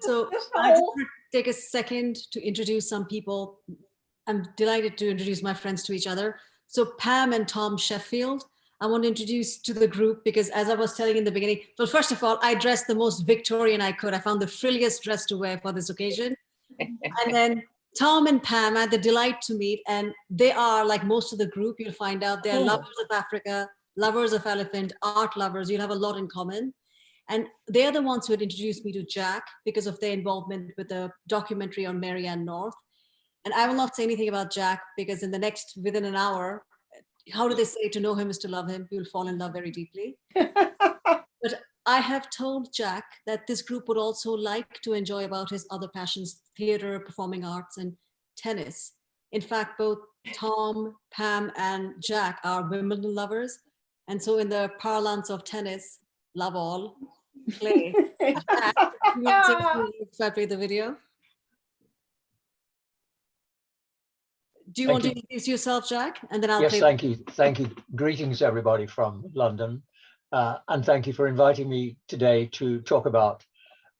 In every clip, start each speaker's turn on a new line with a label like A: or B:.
A: So
B: This
A: I just
B: whole
A: want to take a second to introduce some people. I'm delighted to introduce my friends to each other. So Pam and Tom Sheffield, I want to introduce to the group because as I was telling in the beginning, well, first of all, I dressed the most Victorian I could. I found the frilliest dress to wear for this occasion. And then Tom and Pam, I had the delight to meet, and they are like most of the group, you'll find out they're lovers of Africa, lovers of elephant, art lovers. You'll have a lot in common. And they're the ones who had introduced me to Jack because of their involvement with the documentary on Marianne North. And I will not say anything about Jack because within an hour, how do they say to know him is to love him? You will fall in love very deeply. But I have told Jack that this group would also like to enjoy about his other passions, theater, performing arts, and tennis. In fact, both Tom, Pam, and Jack are Wimbledon lovers. And so in the parlance of tennis, love all, play. Jack, you want to say something if I play the video? Do you want to introduce yourself, Jack? And then I'll
C: Yes,
A: play.
C: thank you. Thank you. Greetings, everybody from London. And thank you for inviting me today to talk about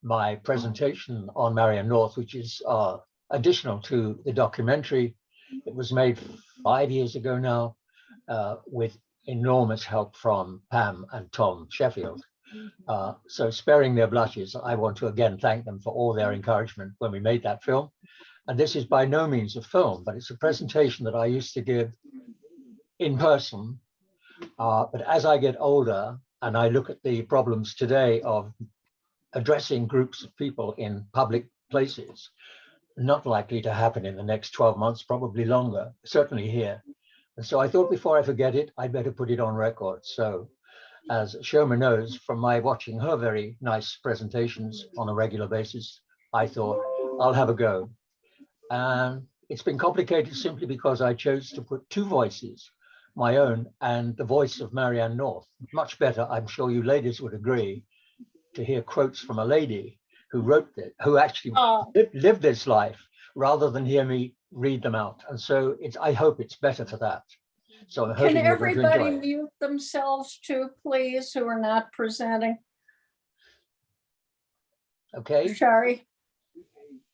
C: my presentation on Marianne North, which is additional to the documentary. It was made 5 years ago now with enormous help from Pam and Tom Sheffield. So sparing their blushes, I want to again thank them for all their encouragement when we made that film. And this is by no means a film, but it's a presentation that I used to give in person. But as I get older and I look at the problems today of addressing groups of people in public places, not likely to happen in the next 12 months, probably longer, certainly here. And so I thought before I forget it, I'd better put it on record. So as Shoma knows from my watching her very nice presentations on a regular basis, I thought I'll have a go. And it's been complicated simply because I chose to put two voices, my own and the voice of Marianne North. Much better, I'm sure you ladies would agree, to hear quotes from a lady who wrote it, who actually lived this life, rather than hear me read them out. And so I hope it's better for that. So I'm hoping
B: Can
C: you're going to
B: everybody
C: enjoy it.
B: mute themselves too, please, who are not presenting?
C: Okay.
B: Shari.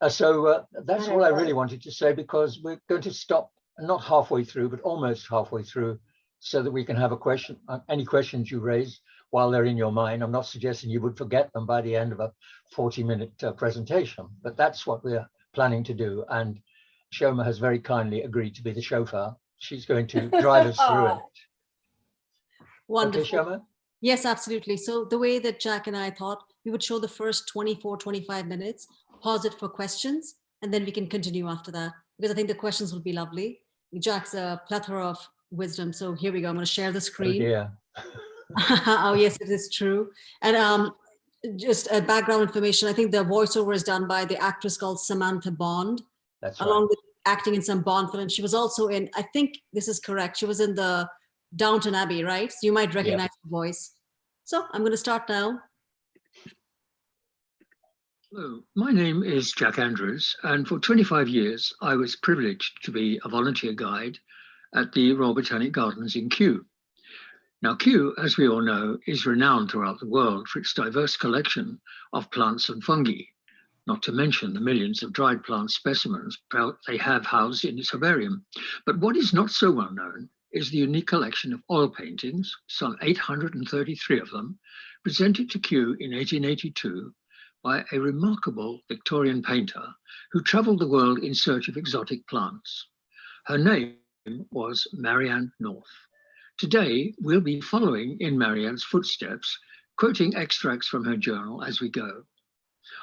C: So that's all I really wanted to say, because we're going to stop not halfway through, but almost halfway through, so that we can have a question, any questions you raise while they're in your mind. I'm not suggesting you would forget them by the end of a 40-minute presentation, but that's what we're planning to do. And Shoma has very kindly agreed to be the chauffeur. She's going to drive us through it.
A: Wonderful.
C: Okay, Shoma?
A: Yes, absolutely. So the way that Jack and I thought, we would show the first 24, 25 minutes, pause it for questions, and then we can continue after that, because I think the questions will be lovely. Jack's a plethora of wisdom. So here we go. I'm going to share the screen.
C: Oh, dear.
A: Oh, yes, it is true. And just a background information, I think the voiceover is done by the actress called Samantha Bond.
C: That's
A: along
C: right.
A: with acting in some Bond films. She was also in, I think this is correct, she was in the Downton Abbey, right? So you might recognize the voice. So I'm going to start now.
D: Hello, my name is Jack Andrews, and for 25 years I was privileged to be a volunteer guide at the Royal Botanic Gardens in Kew. Now, Kew, as we all know, is renowned throughout the world for its diverse collection of plants and fungi, not to mention the millions of dried plant specimens they have housed in its herbarium. But what is not so well known is the unique collection of oil paintings, some 833 of them, presented to Kew in 1882 by a remarkable Victorian painter who traveled the world in search of exotic plants. Her name was Marianne North. Today, we'll be following in Marianne's footsteps, quoting extracts from her journal as we go.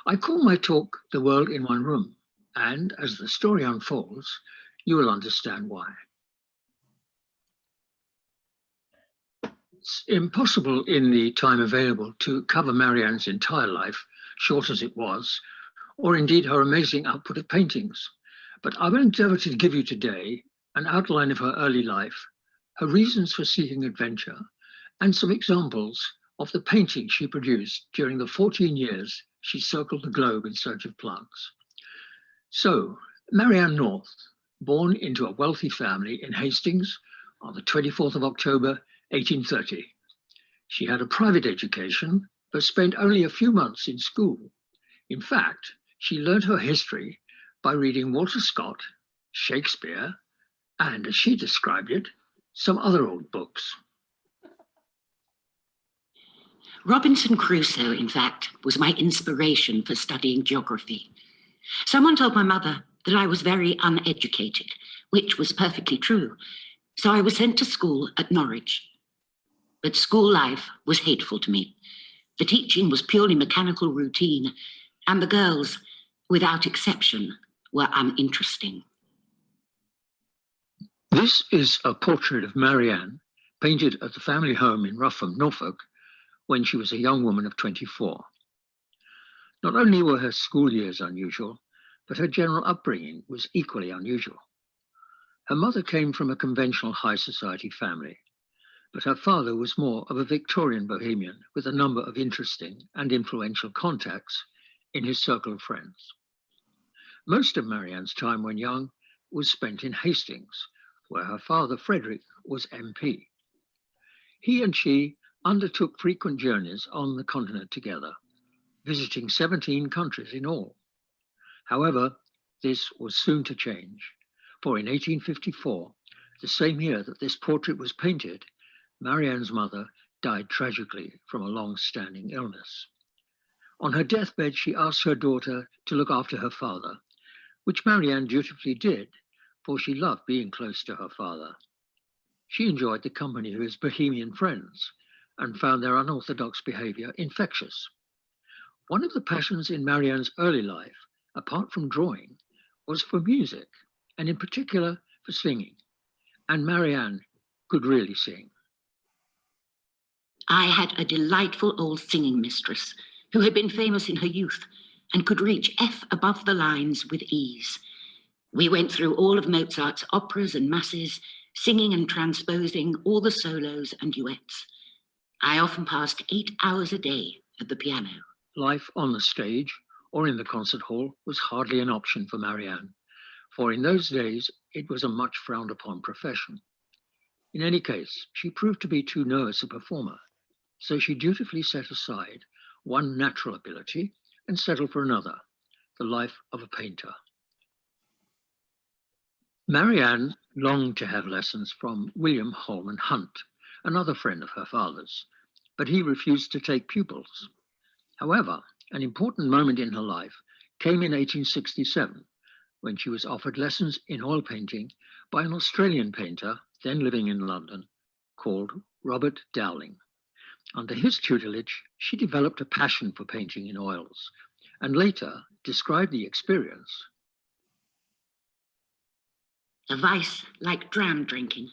D: I call my talk The World in One Room, and as the story unfolds, you will understand why. It's impossible in the time available to cover Marianne's entire life, short as it was, or indeed her amazing output of paintings. But I will endeavor to give you today an outline of her early life, her reasons for seeking adventure, and some examples of the paintings she produced during the 14 years she circled the globe in search of plants. So, Marianne North, born into a wealthy family in Hastings on the 24th of October, 1830. She had a private education, but spent only a few months in school. In fact, She learned her history by reading Walter Scott, Shakespeare, and, as she described it, some other old books.
E: Robinson Crusoe, in fact, was my inspiration for studying geography. Someone told my mother that I was very uneducated, which was perfectly true. So I was sent to school at Norwich. But school life was hateful to me. The teaching was purely mechanical routine, and the girls, without exception, were uninteresting.
D: This is a portrait of Marianne, painted at the family home in Rougham, Norfolk, when she was a young woman of 24. Not only were her school years unusual, but her general upbringing was equally unusual. Her mother came from a conventional high society family, but her father was more of a Victorian bohemian with a number of interesting and influential contacts in his circle of friends. Most of Marianne's time when young was spent in Hastings, where her father, Frederick, was MP. He and she undertook frequent journeys on the continent together, visiting 17 countries in all. However, this was soon to change, for in 1854, the same year that this portrait was painted, Marianne's mother died tragically from a long-standing illness. On her deathbed, she asked her daughter to look after her father, which Marianne dutifully did, for she loved being close to her father. She enjoyed the company of his bohemian friends and found their unorthodox behavior infectious. One of the passions in Marianne's early life, apart from drawing, was for music, and in particular for singing. And Marianne could really sing.
E: I had a delightful old singing mistress who had been famous in her youth and could reach F above the lines with ease. We went through all of Mozart's operas and masses, singing and transposing all the solos and duets. I often passed 8 hours a day at the piano.
D: Life on the stage or in the concert hall was hardly an option for Marianne, for in those days it was a much frowned upon profession. In any case, she proved to be too nervous a performer, so she dutifully set aside one natural ability and settled for another, the life of a painter. Marianne longed to have lessons from William Holman Hunt, another friend of her father's, but he refused to take pupils. However, an important moment in her life came in 1867, when she was offered lessons in oil painting by an Australian painter, then living in London, called Robert Dowling. Under his tutelage, she developed a passion for painting in oils, and later described the experience.
E: A vice like dram drinking,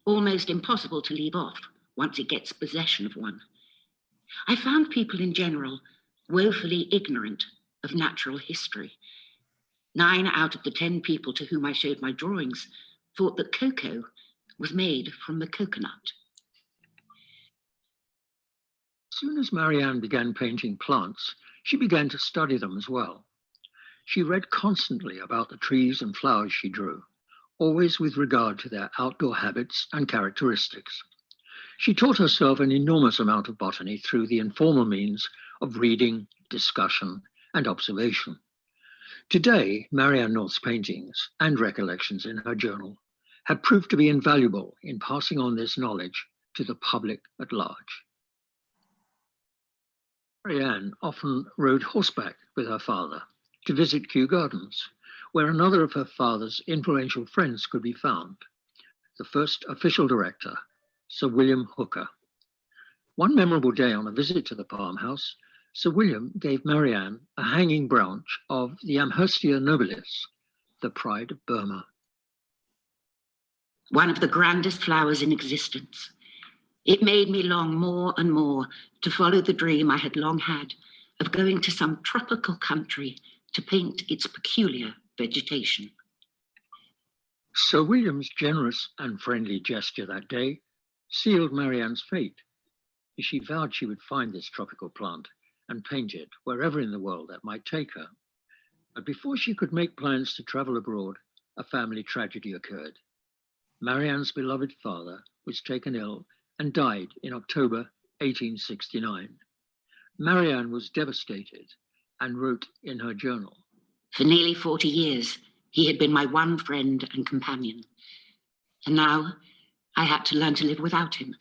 E: almost impossible to leave off once it gets possession of one. I found people in general woefully ignorant of natural history. 9 out of the 10 people to whom I showed my drawings thought that cocoa was made from the coconut.
D: As soon as Marianne began painting plants, she began to study them as well. She read constantly about the trees and flowers she drew, always with regard to their outdoor habits and characteristics. She taught herself an enormous amount of botany through the informal means of reading, discussion, and observation. Today, Marianne North's paintings and recollections in her journal have proved to be invaluable in passing on this knowledge to the public at large. Marianne often rode horseback with her father to visit Kew Gardens, where another of her father's influential friends could be found, the first official director, Sir William Hooker. One memorable day on a visit to the farmhouse, Sir William gave Marianne a hanging branch of the Amherstia nobilis, the pride of Burma.
E: One of the grandest flowers in existence. It made me long more and more to follow the dream I had long had of going to some tropical country to paint its peculiar vegetation.
D: Sir William's generous and friendly gesture that day sealed Marianne's fate, as she vowed she would find this tropical plant and paint it wherever in the world that might take her. But before she could make plans to travel abroad, a family tragedy occurred. Marianne's beloved father was taken ill and died in October 1869. Marianne was devastated and wrote in her journal,
E: For nearly 40 years, he had been my one friend and companion. And now I had to learn to live without him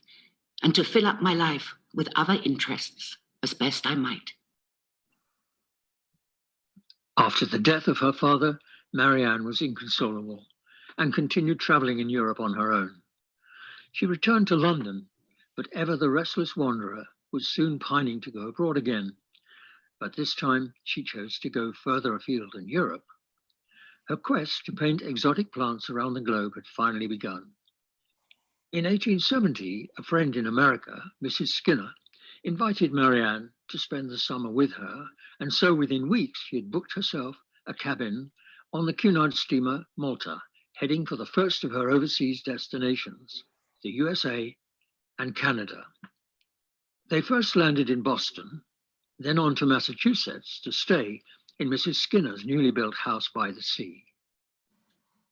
E: and to fill up my life with other interests as best I might.
D: After the death of her father, Marianne was inconsolable and continued travelling in Europe on her own. She returned to London, but ever the restless wanderer was soon pining to go abroad again. But this time she chose to go further afield in Europe. Her quest to paint exotic plants around the globe had finally begun. In 1870, a friend in America, Mrs. Skinner, invited Marianne to spend the summer with her, and so within weeks she had booked herself a cabin on the Cunard steamer Malta, heading for the first of her overseas destinations, the USA and Canada. They first landed in Boston, then on to Massachusetts to stay in Mrs. Skinner's newly built house by the sea.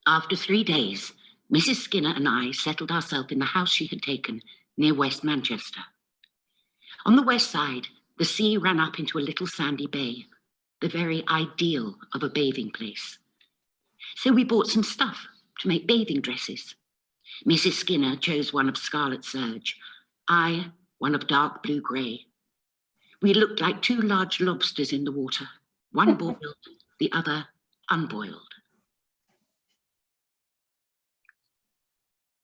E: After 3 days, Mrs. Skinner and I settled ourselves in the house she had taken near West Manchester. On the west side, the sea ran up into a little sandy bay, the very ideal of a bathing place. So we bought some stuff to make bathing dresses. Mrs. Skinner chose one of scarlet serge, I one of dark blue-grey. We looked like two large lobsters in the water, one boiled, the other unboiled.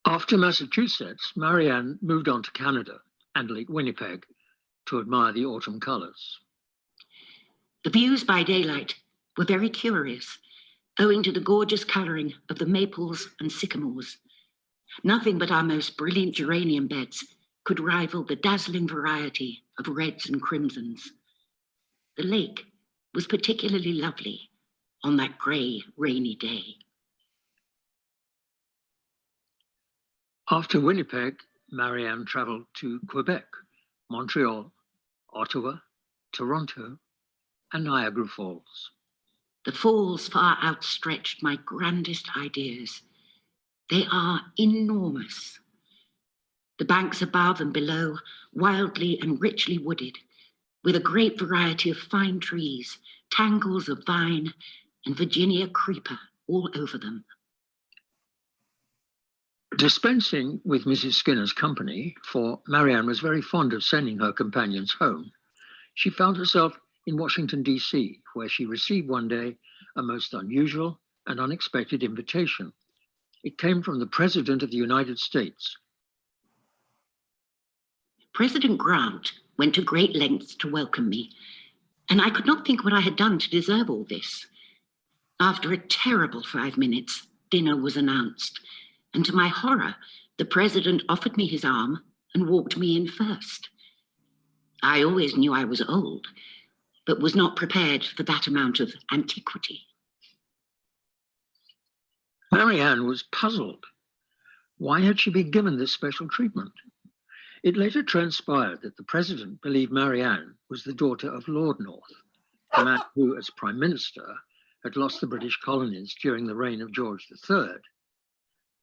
D: After Massachusetts, Marianne moved on to Canada and Lake Winnipeg to admire the autumn colours.
E: The views by daylight were very curious, owing to the gorgeous colouring of the maples and sycamores. Nothing but our most brilliant geranium beds could rival the dazzling variety of reds and crimsons. The lake was particularly lovely on that grey, rainy day.
D: After Winnipeg, Marianne travelled to Quebec, Montreal, Ottawa, Toronto, and Niagara Falls.
E: The falls far outstretched my grandest ideas. They are enormous. The banks above and below, wildly and richly wooded, with a great variety of fine trees, tangles of vine and Virginia creeper all over them.
D: Dispensing with Mrs. Skinner's company, for Marianne was very fond of sending her companions home, she found herself in Washington, D.C., where she received one day a most unusual and unexpected invitation. It came from the President of the United States.
E: President Grant went to great lengths to welcome me, and I could not think what I had done to deserve all this. After a terrible 5 minutes, dinner was announced, and to my horror, the president offered me his arm and walked me in first. I always knew I was old, but was not prepared for that amount of antiquity.
D: Marianne was puzzled. Why had she been given this special treatment? It later transpired that the president believed Marianne was the daughter of Lord North, the man who, as prime minister, had lost the British colonies during the reign of George III.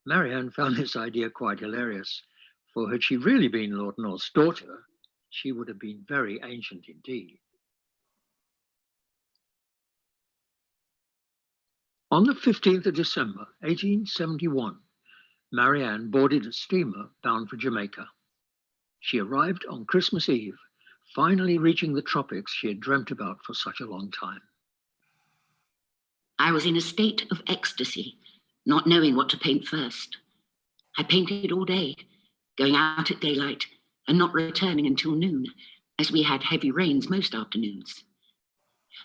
D: Marianne found this idea quite hilarious, for had she really been Lord North's daughter, she would have been very ancient indeed. On the 15th of December, 1871, Marianne boarded a steamer bound for Jamaica. She arrived on Christmas Eve, finally reaching the tropics she had dreamt about for such a long time.
E: I was in a state of ecstasy, not knowing what to paint first. I painted all day, going out at daylight and not returning until noon, as we had heavy rains most afternoons.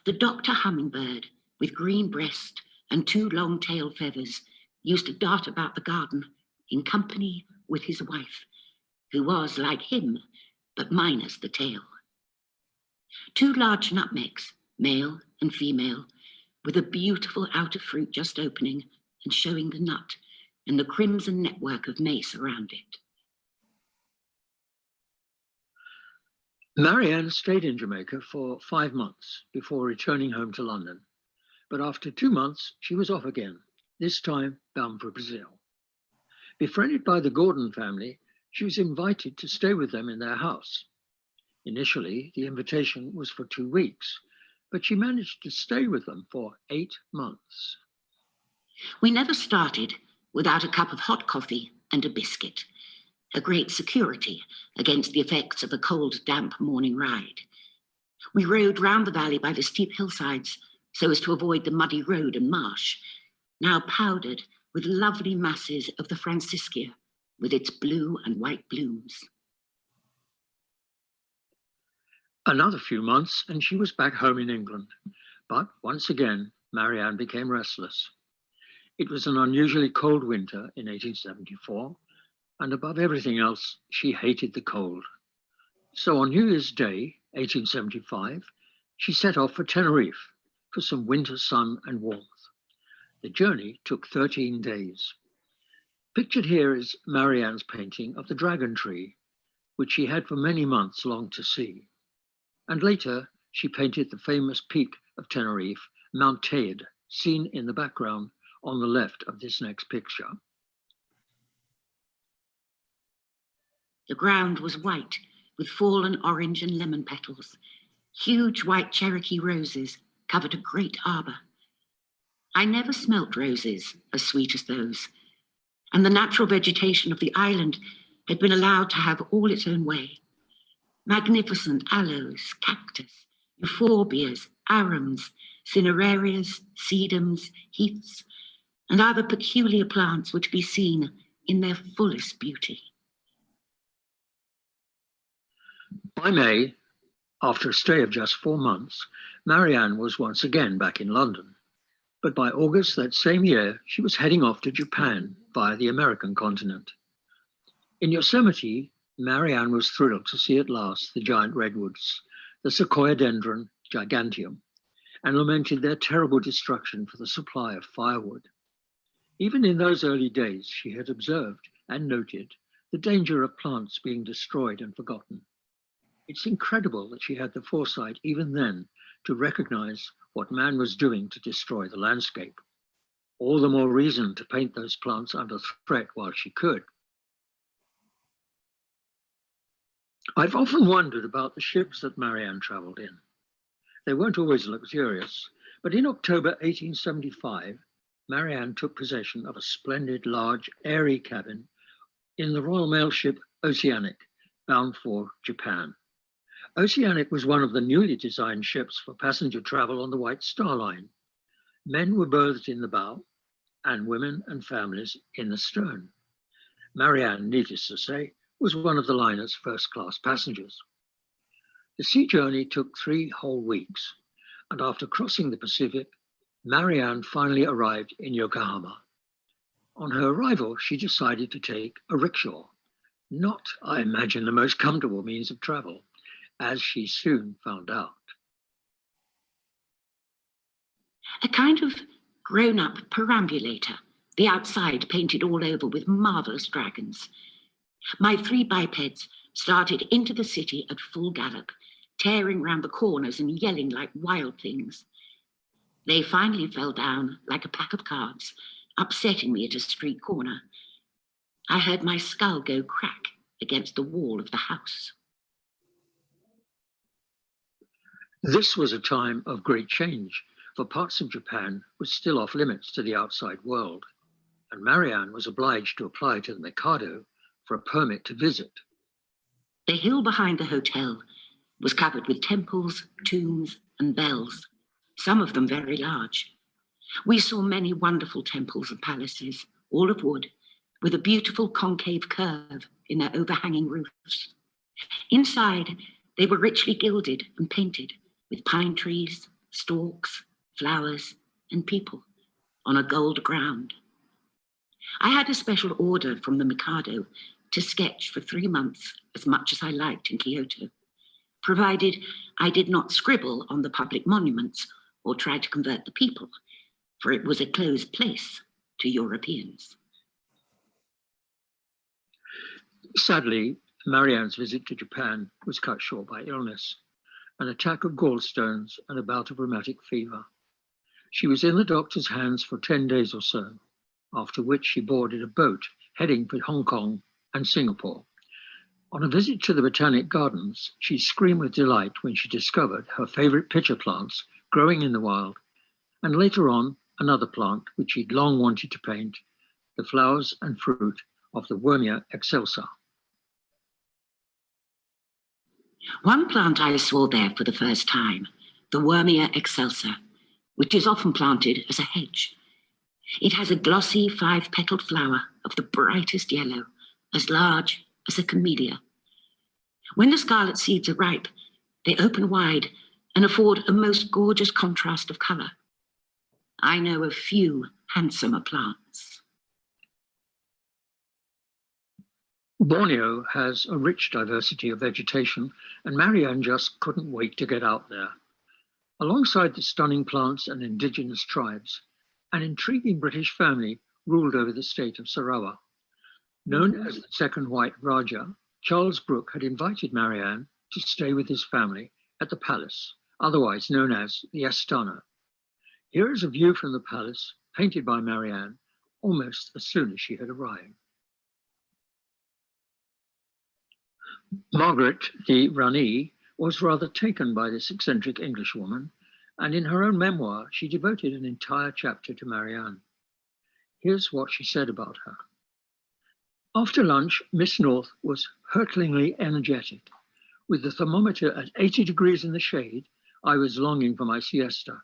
E: The Dr. Hummingbird, with green breast and 2 long tail feathers, used to dart about the garden in company with his wife, who was like him, but minus the tail. 2 large nutmegs, male and female, with a beautiful outer fruit just opening and showing the nut and the crimson network of mace around it.
D: Marianne stayed in Jamaica for 5 months before returning home to London. But after 2 months, she was off again, this time bound for Brazil. Befriended by the Gordon family, she was invited to stay with them in their house. Initially, the invitation was for 2 weeks, but she managed to stay with them for 8 months.
E: We never started without a cup of hot coffee and a biscuit, a great security against the effects of a cold, damp morning ride. We rode round the valley by the steep hillsides so as to avoid the muddy road and marsh, now powdered with lovely masses of the franciscea with its blue and white blooms.
D: Another few months and she was back home in England. But once again, Marianne became restless. It was an unusually cold winter in 1874, and above everything else, she hated the cold. So on New Year's Day, 1875, she set off for Tenerife for some winter sun and warmth. The journey took 13 days. Pictured here is Marianne's painting of the dragon tree, which she had for many months longed to see. And later, she painted the famous peak of Tenerife, Mount Teide, seen in the background on the left of this next picture.
E: The ground was white with fallen orange and lemon petals. Huge white Cherokee roses covered a great arbor. I never smelt roses as sweet as those, and the natural vegetation of the island had been allowed to have all its own way. Magnificent aloes, cactus, euphorbias, arums, cinerarias, sedums, heaths, and other peculiar plants were to be seen in their fullest beauty.
D: By May, after a stay of just 4 months, Marianne was once again back in London. But by August that same year, she was heading off to Japan via the American continent. In Yosemite, Marianne was thrilled to see at last the giant redwoods, the Sequoiadendron giganteum, and lamented their terrible destruction for the supply of firewood. Even in those early days, she had observed and noted the danger of plants being destroyed and forgotten. It's incredible that she had the foresight even then to recognize what man was doing to destroy the landscape. All the more reason to paint those plants under threat while she could. I've often wondered about the ships that Marianne traveled in. They weren't always luxurious, but in October 1875, Marianne took possession of a splendid, large, airy cabin in the Royal Mail ship Oceanic, bound for Japan. Oceanic was one of the newly designed ships for passenger travel on the White Star Line. Men were berthed in the bow, and women and families in the stern. Marianne, needless to say, was one of the liner's first-class passengers. The sea journey took 3 whole weeks, and after crossing the Pacific, Marianne finally arrived in Yokohama. On her arrival, she decided to take a rickshaw, not, I imagine, the most comfortable means of travel, as she soon found out.
E: A kind of grown-up perambulator, the outside painted all over with marvelous dragons. My 3 bipeds started into the city at full gallop, tearing round the corners and yelling like wild things. They finally fell down like a pack of cards, upsetting me at a street corner. I heard my skull go crack against the wall of the house.
D: This was a time of great change, for parts of Japan were still off limits to the outside world, and Marianne was obliged to apply to the Mikado for a permit to visit.
E: The hill behind the hotel was covered with temples, tombs, and bells, some of them very large. We saw many wonderful temples and palaces, all of wood, with a beautiful concave curve in their overhanging roofs. Inside, they were richly gilded and painted with pine trees, stalks, flowers, and people on a gold ground. I had a special order from the Mikado to sketch for 3 months as much as I liked in Kyoto, provided I did not scribble on the public monuments or try to convert the people, for it was a closed place to Europeans.
D: Sadly, Marianne's visit to Japan was cut short by illness, an attack of gallstones and a bout of rheumatic fever. She was in the doctor's hands for 10 days or so, after which she boarded a boat heading for Hong Kong and Singapore. On a visit to the Botanic Gardens, she screamed with delight when she discovered her favorite pitcher plants growing in the wild, and later on, another plant which he'd long wanted to paint, the flowers and fruit of the Wormia excelsa.
E: One plant I saw there for the first time, the Wormia excelsa, which is often planted as a hedge. It has a glossy 5-petaled flower of the brightest yellow, as large as a camellia. When the scarlet seeds are ripe, they open wide and afford a most gorgeous contrast of colour. I know of few handsomer plants.
D: Borneo has a rich diversity of vegetation, and Marianne just couldn't wait to get out there. Alongside the stunning plants and indigenous tribes, an intriguing British family ruled over the state of Sarawak. Known as the Second White Raja, Charles Brooke had invited Marianne to stay with his family at the palace, otherwise known as the Astana. Here is a view from the palace, painted by Marianne almost as soon as she had arrived. Margaret, the Rani, was rather taken by this eccentric Englishwoman, and in her own memoir, she devoted an entire chapter to Marianne. Here's what she said about her. After lunch, Miss North was hurtlingly energetic. With the thermometer at 80 degrees in the shade, I was longing for my siesta.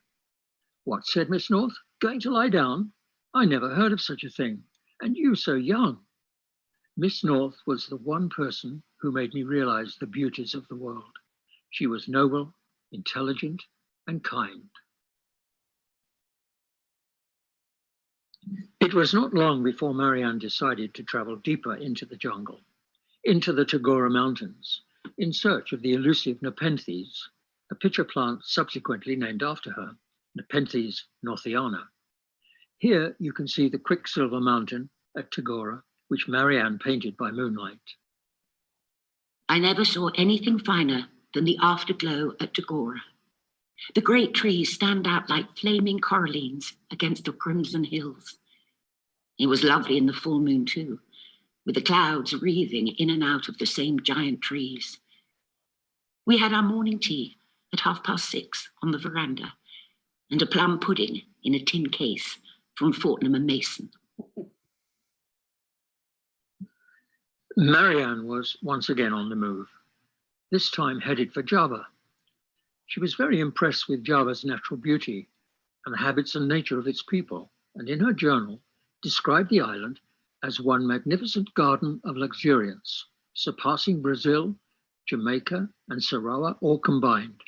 D: What, said Miss North, going to lie down? I never heard of such a thing, and you so young. Miss North was the one person who made me realize the beauties of the world. She was noble, intelligent, and kind. It was not long before Marianne decided to travel deeper into the jungle, into the Tagora Mountains, in search of the elusive Nepenthes, a pitcher plant subsequently named after her, Nepenthes northiana. Here you can see the Quicksilver Mountain at Tagora, which Marianne painted by moonlight.
E: I never saw anything finer than the afterglow at Tagora. The great trees stand out like flaming corallines against the crimson hills. It was lovely in the full moon too, with the clouds wreathing in and out of the same giant trees. We had our morning tea at 6:30 on the veranda, and a plum pudding in a tin case from Fortnum and Mason.
D: Marianne was once again on the move, this time headed for Java. She was very impressed with Java's natural beauty and the habits and nature of its people, and in her journal described the island as one magnificent garden of luxuriance, surpassing Brazil, Jamaica, and Sarawak all combined,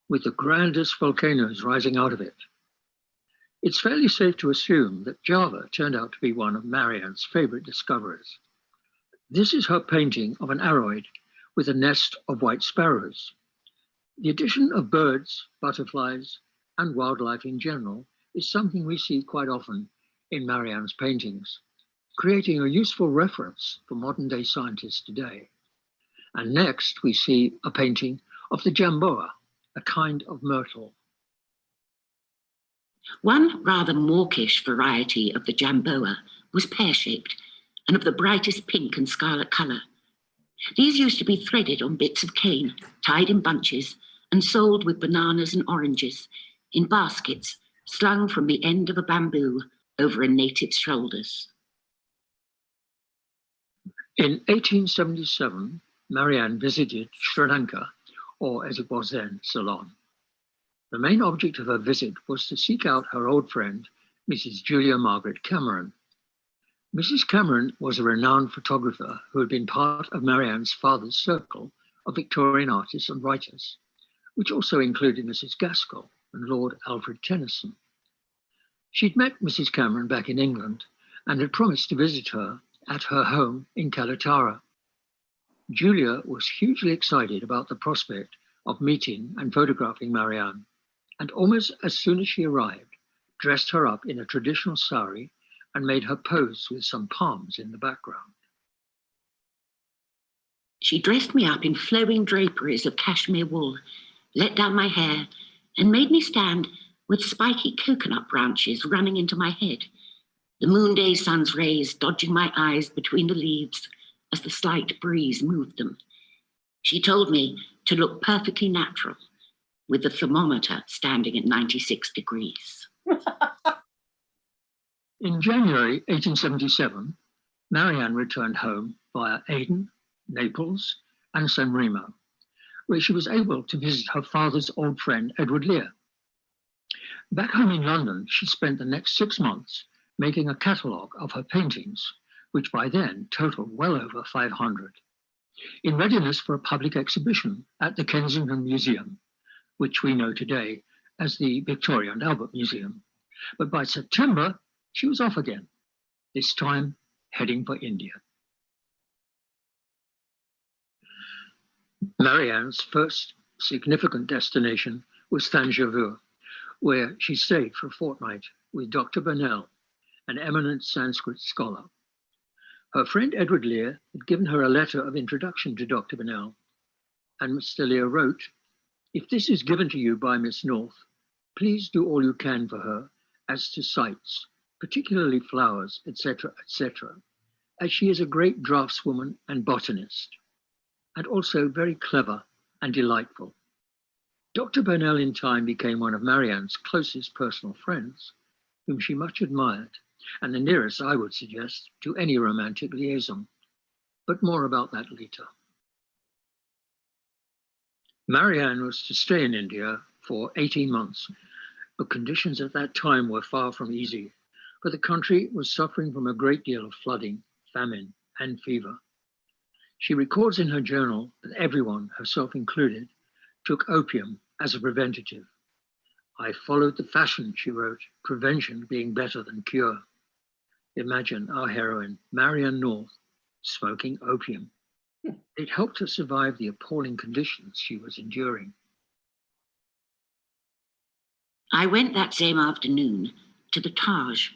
D: with the grandest volcanoes rising out of it. It's fairly safe to assume that Java turned out to be one of Marianne's favorite discoveries. This is her painting of an aroid with a nest of white sparrows. The addition of birds, butterflies, and wildlife in general is something we see quite often in Marianne's paintings, creating a useful reference for modern-day scientists today. And next, we see a painting of the jamboa, a kind of myrtle.
E: One rather mawkish variety of the jamboa was pear-shaped and of the brightest pink and scarlet colour. These used to be threaded on bits of cane, tied in bunches, and sold with bananas and oranges in baskets slung from the end of a bamboo over a native's shoulders.
D: In 1877, Marianne visited Sri Lanka, or as it was then, Salon. The main object of her visit was to seek out her old friend, Mrs. Julia Margaret Cameron. Mrs. Cameron was a renowned photographer who had been part of Marianne's father's circle of Victorian artists and writers, which also included Mrs. Gaskell and Lord Alfred Tennyson. She'd met Mrs. Cameron back in England and had promised to visit her at her home in Kalutara. Julia was hugely excited about the prospect of meeting and photographing Marianne, and almost as soon as she arrived, dressed her up in a traditional sari and made her pose with some palms in the background.
E: She dressed me up in flowing draperies of cashmere wool, let down my hair, and made me stand with spiky coconut branches running into my head, the moonday sun's rays dodging my eyes between the leaves as the slight breeze moved them. She told me to look perfectly natural, with the thermometer standing at 96 degrees.
D: In January 1877, Marianne returned home via Aden, Naples, and San Remo, where she was able to visit her father's old friend, Edward Lear. Back home in London, she spent the next 6 months making a catalogue of her paintings, which by then totaled well over 500, in readiness for a public exhibition at the Kensington Museum, which we know today as the Victoria and Albert Museum. But by September, she was off again, this time heading for India. Marianne's first significant destination was Thanjavur, where she stayed for a fortnight with Dr. Burnell, an eminent Sanskrit scholar. Her friend Edward Lear had given her a letter of introduction to Dr. Burnell, and Mr. Lear wrote, "If this is given to you by Miss North, please do all you can for her as to sights, particularly flowers, etc., etc., as she is a great draftswoman and botanist, and also very clever and delightful." Dr. Burnell in time became one of Marianne's closest personal friends, whom she much admired, and the nearest, I would suggest, to any romantic liaison. But more about that later. Marianne was to stay in India for 18 months, but conditions at that time were far from easy, for the country was suffering from a great deal of flooding, famine, and fever. She records in her journal that everyone, herself included, took opium as a preventative. "I followed the fashion," she wrote, "prevention being better than cure." Imagine our heroine, Marianne North, smoking opium. It helped her survive the appalling conditions she was enduring.
E: I went that same afternoon to the Taj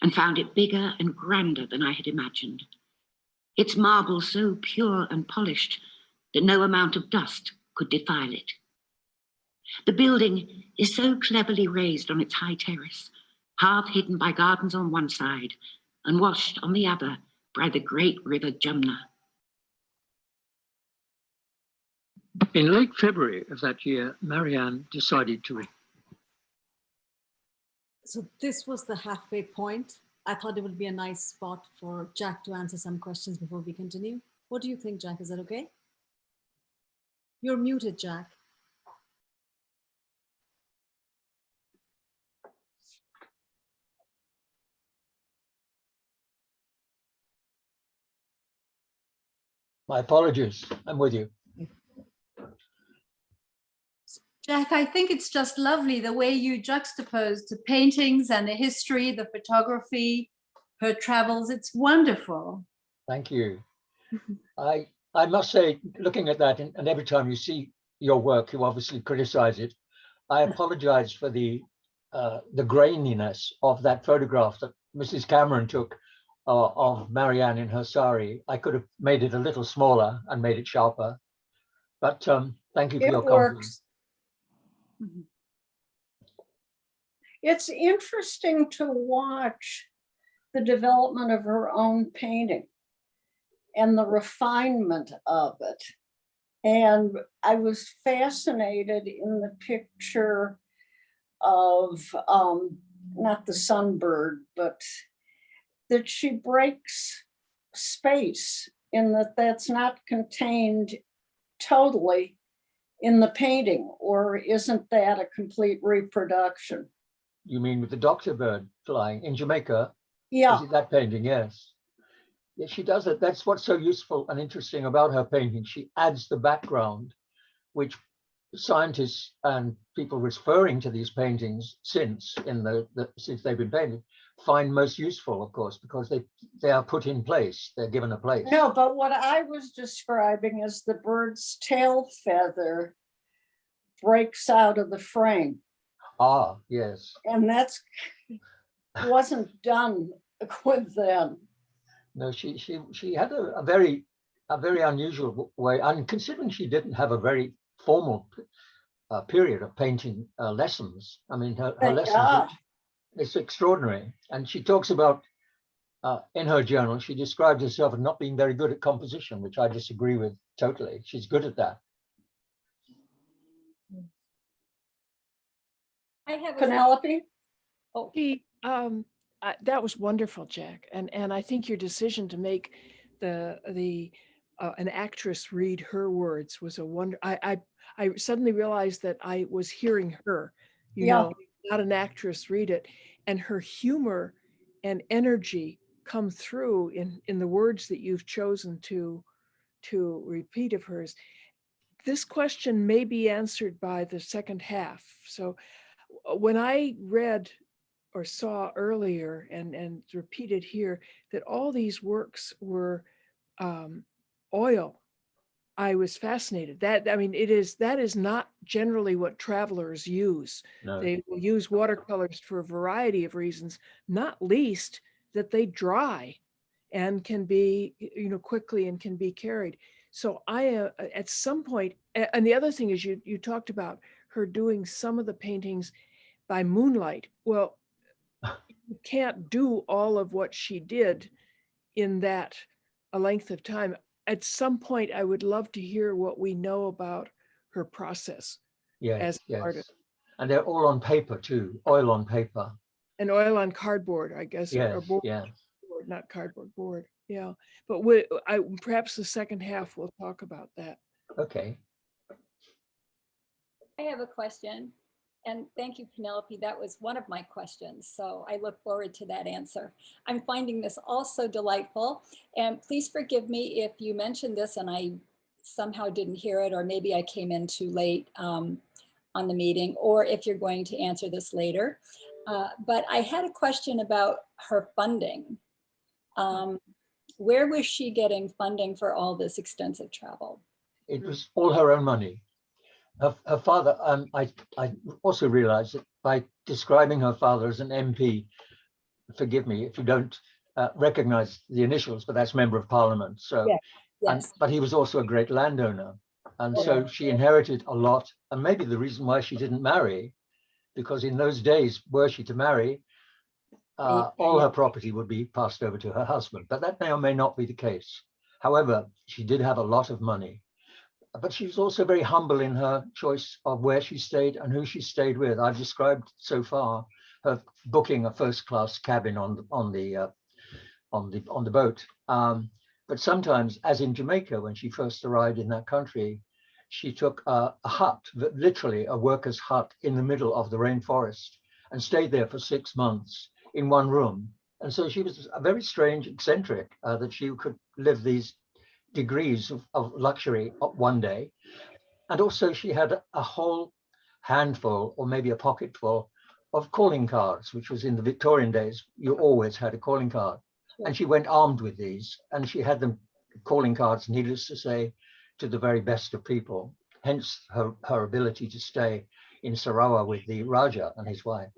E: and found it bigger and grander than I had imagined. Its marble so pure and polished that no amount of dust could defile it. The building is so cleverly raised on its high terrace, half hidden by gardens on one side and washed on the other by the great river Jumna.
D: In late February of that year, Marianne decided to
A: So this was the halfway point. I thought it would be a nice spot for Jack to answer some questions before we continue. What do you think, Jack? Is that okay? You're muted, Jack.
C: My apologies. I'm with you.
F: Jack, I think it's just lovely the way you juxtapose the paintings and the history, the photography, her travels. It's wonderful.
C: Thank you. I must say, looking at that, and every time you see your work, you obviously criticize it. I apologize for the graininess of that photograph that Mrs. Cameron took of Marianne in her sari. I could have made it a little smaller and made it sharper. But thank you for your compliment.
B: Works. It's interesting to watch the development of her own painting and the refinement of it. And I was fascinated in the picture of, not the sunbird, but that she breaks space in that that's not contained totally in the painting, or isn't that a complete reproduction?
C: You mean with the doctor bird flying in Jamaica?
B: Yeah.
C: Is it that painting? Yes. Yeah, she does it. That's what's so useful and interesting about her painting. She adds the background, which scientists and people referring to these paintings since they've been painted find most useful, of course, because they are put in place. They're given a place.
B: No, but what I was describing is the bird's tail feather breaks out of the frame.
C: Ah, yes.
B: And that's wasn't done with them.
C: No, she had a very unusual way, and considering she didn't have a very formal period of painting lessons. I mean, her lessons, it's extraordinary. And she talks about, in her journal, she described herself as not being very good at composition, which I disagree with totally. She's good at that.
G: I have a,
B: Penelope?
G: oh,
H: That was wonderful, Jack. And I think your decision to make an actress read her words was a wonder. I suddenly realized that I was hearing her,
B: Yeah.
H: not an actress read it, and her humor and energy come through in the words that you've chosen to repeat of hers. This question may be answered by the second half. So when I read or saw earlier and repeated here that all these works were oil, I was fascinated. That is not generally what travelers use.
C: No.
H: They will use watercolors for a variety of reasons, not least that they dry and can be, quickly and can be carried. So I, at some point, and the other thing is you talked about her doing some of the paintings by moonlight. Well, you can't do all of what she did in that a length of time. At some point, I would love to hear what we know about her process
C: Yes,
H: as an
C: yes.
H: artist.
C: And they're all on paper too, oil on paper.
H: And oil on cardboard, I guess, or
C: Yes,
H: board,
C: yes.
H: not cardboard, board. Yeah, but perhaps the second half we'll talk about that.
C: Okay.
G: I have a question. And thank you, Penelope. That was one of my questions. So I look forward to that answer. I'm finding this also delightful. And please forgive me if you mentioned this and I somehow didn't hear it, or maybe I came in too late on the meeting, or if you're going to answer this later. But I had a question about her funding. Where was she getting funding for all this extensive travel?
C: It was all her own money. Her father, I also realized that by describing her father as an MP, forgive me if you don't recognize the initials, but that's Member of Parliament. So,
G: Yes.
C: but he was also a great landowner. And so she inherited a lot. And maybe the reason why she didn't marry, because in those days, were she to marry, all her property would be passed over to her husband. But that may or may not be the case. However, she did have a lot of money. But she was also very humble in her choice of where she stayed and who she stayed with. I've described so far her booking a first-class cabin on the boat. But sometimes, as in Jamaica, when she first arrived in that country, she took a hut, literally a worker's hut in the middle of the rainforest, and stayed there for 6 months in one room. And so she was a very strange eccentric that she could live these degrees of luxury one day. And also she had a whole handful, or maybe a pocketful, of calling cards, which was in the Victorian days, you always had a calling card. And she went armed with these, and she had them calling cards, needless to say, to the very best of people. Hence her ability to stay in Sarawak with the Raja and his wife.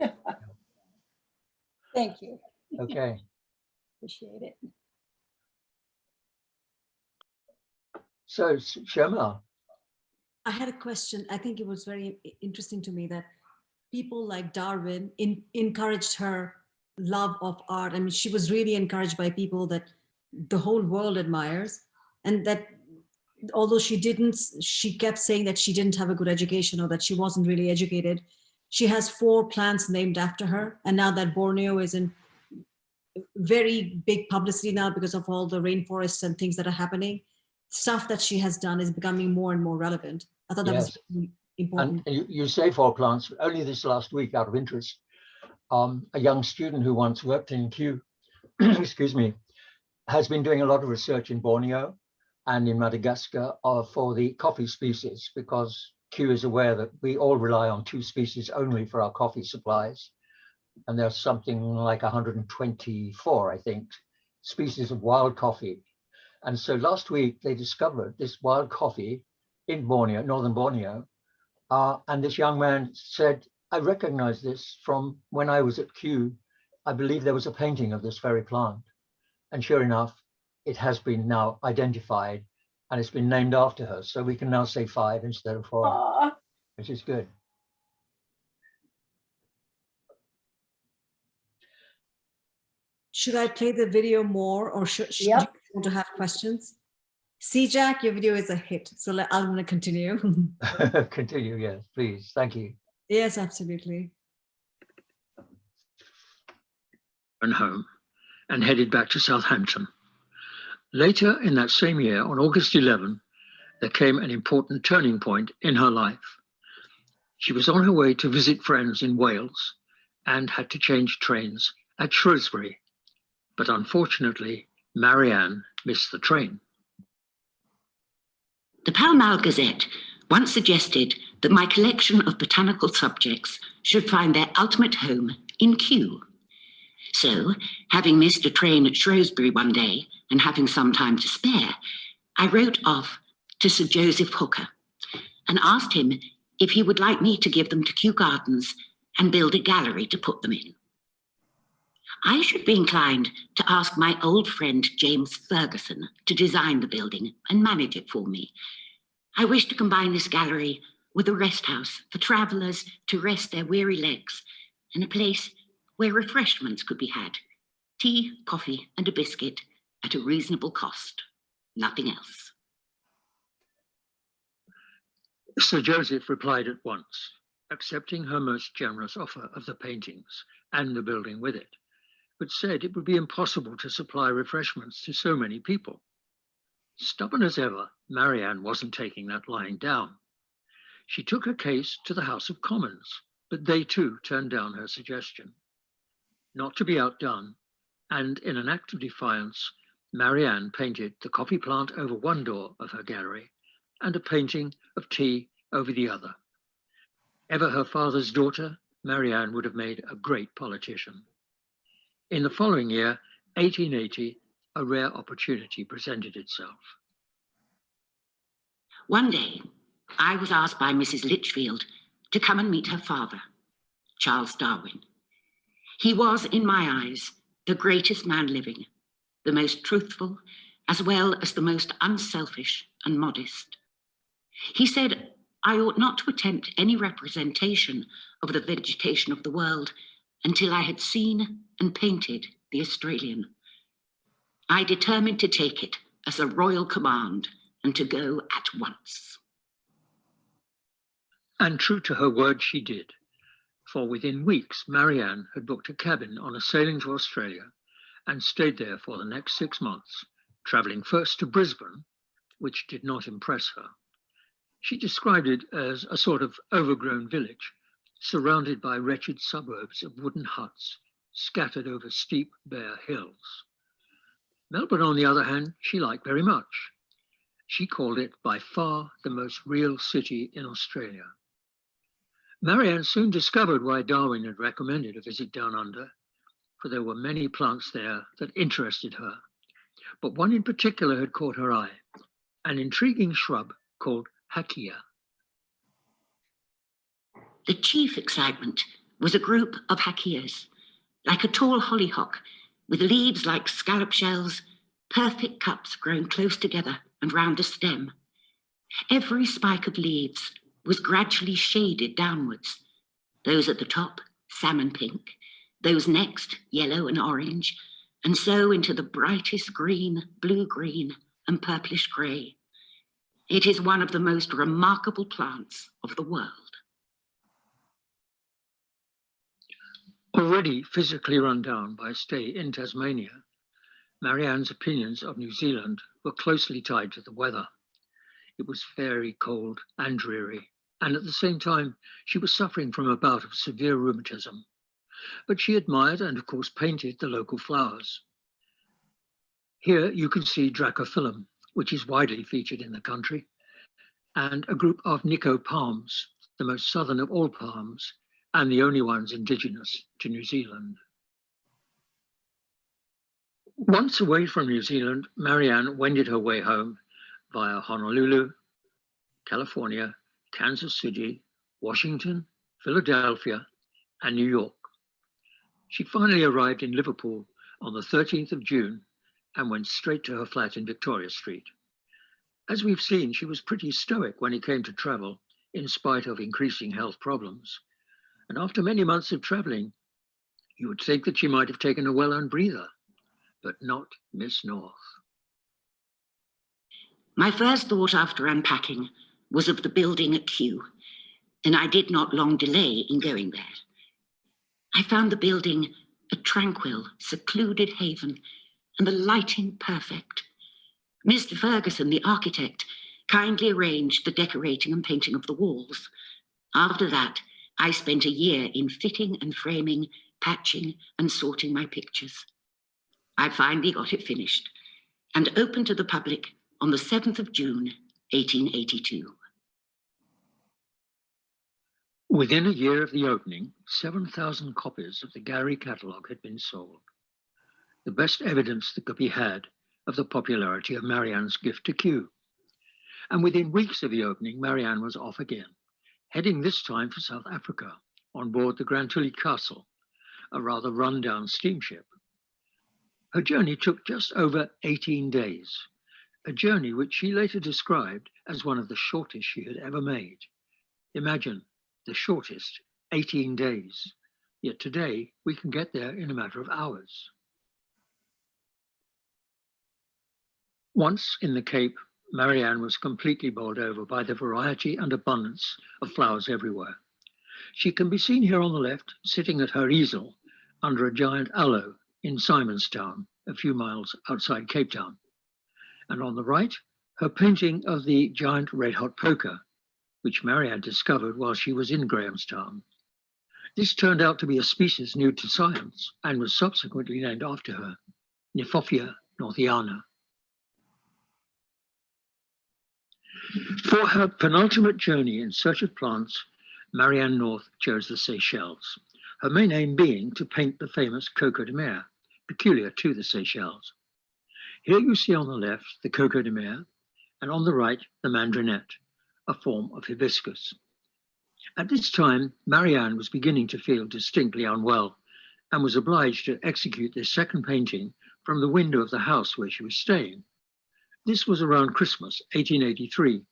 G: Thank you.
C: Okay.
G: Appreciate it.
C: So Shema.
A: I had a question. I think it was very interesting to me that people like Darwin encouraged her love of art. I mean, she was really encouraged by people that the whole world admires, and that although she kept saying that she didn't have a good education or that she wasn't really educated. She has 4 plants named after her. And now that Borneo is in very big publicity now because of all the rainforests and things that are happening, stuff that she has done is becoming more and more relevant. I thought that was really important.
C: And you say 4 plants. Only this last week, out of interest, a young student who once worked in Kew, excuse me, has been doing a lot of research in Borneo and in Madagascar for the coffee species, because Kew is aware that we all rely on 2 species only for our coffee supplies. And there's something like 124, I think, species of wild coffee. And so last week they discovered this wild coffee in Borneo, northern Borneo. And this young man said, I recognize this from when I was at Kew. I believe there was a painting of this very plant. And sure enough, it has been now identified and it's been named after her. So we can now say 5 instead of 4, which is good.
A: Should I play the video more, or should you want to have questions? See, Jack, your video is a hit. So I'm going to continue.
C: Continue, yes, please. Thank you.
A: Yes, absolutely.
D: home and headed back to Southampton. Later in that same year, on August 11, there came an important turning point in her life. She was on her way to visit friends in Wales and had to change trains at Shrewsbury. But unfortunately, Marianne missed the train.
E: The Pall Mall Gazette once suggested that my collection of botanical subjects should find their ultimate home in Kew. So, having missed a train at Shrewsbury one day and having some time to spare, I wrote off to Sir Joseph Hooker and asked him if he would like me to give them to Kew Gardens and build a gallery to put them in. I should be inclined to ask my old friend James Ferguson to design the building and manage it for me. I wish to combine this gallery with a rest house for travellers to rest their weary legs and a place where refreshments could be had, tea, coffee, and a biscuit at a reasonable cost, nothing else.
D: Sir Joseph replied at once, accepting her most generous offer of the paintings and the building with it, but said it would be impossible to supply refreshments to so many people. Stubborn as ever, Marianne wasn't taking that lying down. She took her case to the House of Commons, but they too turned down her suggestion. Not to be outdone, and in an act of defiance, Marianne painted the coffee plant over one door of her gallery and a painting of tea over the other. Ever her father's daughter, Marianne would have made a great politician. In the following year, 1880, a rare opportunity presented itself.
E: One day, I was asked by Mrs. Litchfield to come and meet her father, Charles Darwin. He was, in my eyes, the greatest man living, the most truthful, as well as the most unselfish and modest. He said I ought not to attempt any representation of the vegetation of the world until I had seen and painted the Australian. I determined to take it as a royal command and to go at once.
D: And true to her word she did, for within weeks Marianne had booked a cabin on a sailing to Australia and stayed there for the next 6 months, travelling first to Brisbane, which did not impress her. She described it as a sort of overgrown village, surrounded by wretched suburbs of wooden huts, scattered over steep, bare hills. Melbourne, on the other hand, she liked very much. She called it by far the most real city in Australia. Marianne soon discovered why Darwin had recommended a visit down under, for there were many plants there that interested her. But one in particular had caught her eye, an intriguing shrub called Hakea.
E: The chief excitement was a group of Hakeas, like a tall hollyhock, with leaves like scallop shells, perfect cups grown close together and round the stem. Every spike of leaves was gradually shaded downwards. Those at the top, salmon pink, those next, yellow and orange, and so into the brightest green, blue-green, and purplish grey. It is one of the most remarkable plants of the world.
D: Already physically run down by a stay in Tasmania, Marianne's opinions of New Zealand were closely tied to the weather. It was very cold and dreary, and at the same time, she was suffering from a bout of severe rheumatism. But she admired and, of course, painted the local flowers. Here you can see Dracophyllum, which is widely featured in the country, and a group of Nico palms, the most southern of all palms, and the only ones indigenous to New Zealand. Once away from New Zealand, Marianne wended her way home via Honolulu, California, Kansas City, Washington, Philadelphia, and New York. She finally arrived in Liverpool on the 13th of June and went straight to her flat in Victoria Street. As we've seen, she was pretty stoic when it came to travel, in spite of increasing health problems. And after many months of traveling, you would think that she might have taken a well-earned breather, but not Miss North.
E: My first thought after unpacking was of the building at Kew, and I did not long delay in going there. I found the building a tranquil, secluded haven, and the lighting perfect. Mr. Ferguson, the architect, kindly arranged the decorating and painting of the walls. After that, I spent a year in fitting and framing, patching and sorting my pictures. I finally got it finished and opened to the public on the 7th of June, 1882.
D: Within a year of the opening, 7,000 copies of the gallery catalogue had been sold. The best evidence that could be had of the popularity of Marianne's gift to Kew. And within weeks of the opening, Marianne was off again, heading this time for South Africa on board the Grantully Castle, a rather run-down steamship. Her journey took just over 18 days, a journey which she later described as one of the shortest she had ever made. Imagine, the shortest, 18 days. Yet today, we can get there in a matter of hours. Once in the Cape, Marianne was completely bowled over by the variety and abundance of flowers everywhere. She can be seen here on the left, sitting at her easel under a giant aloe in Simonstown, a few miles outside Cape Town. And on the right, her painting of the giant red-hot poker, which Marianne discovered while she was in Grahamstown. This turned out to be a species new to science and was subsequently named after her, Niphophia northiana. For her penultimate journey in search of plants, Marianne North chose the Seychelles, her main aim being to paint the famous coco de mer, peculiar to the Seychelles. Here you see on the left the coco de mer, and on the right the mandrinette, a form of hibiscus. At this time, Marianne was beginning to feel distinctly unwell and was obliged to execute this second painting from the window of the house where she was staying. This was around Christmas, 1883.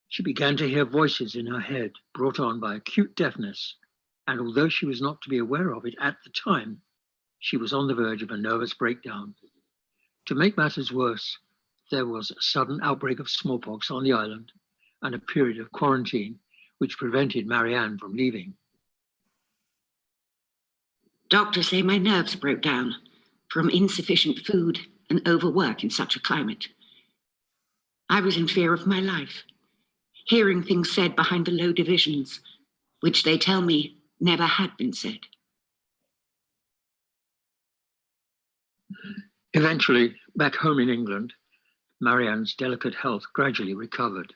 D: She began to hear voices in her head brought on by acute deafness, and although she was not to be aware of it at the time, she was on the verge of a nervous breakdown. To make matters worse, there was a sudden outbreak of smallpox on the island and a period of quarantine which prevented Marianne from leaving.
E: Doctors say my nerves broke down from insufficient food and overwork in such a climate. I was in fear of my life, hearing things said behind the low divisions, which they tell me never had been said.
D: Eventually, back home in England, Marianne's delicate health gradually recovered.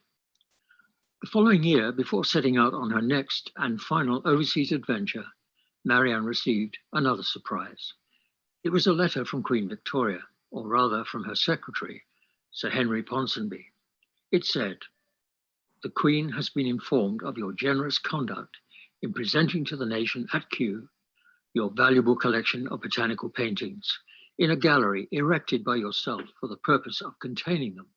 D: The following year, before setting out on her next and final overseas adventure, Marianne received another surprise. It was a letter from Queen Victoria, or rather from her secretary, Sir Henry Ponsonby. It said, "The Queen has been informed of your generous conduct in presenting to the nation at Kew your valuable collection of botanical paintings in a gallery erected by yourself for the purpose of containing them."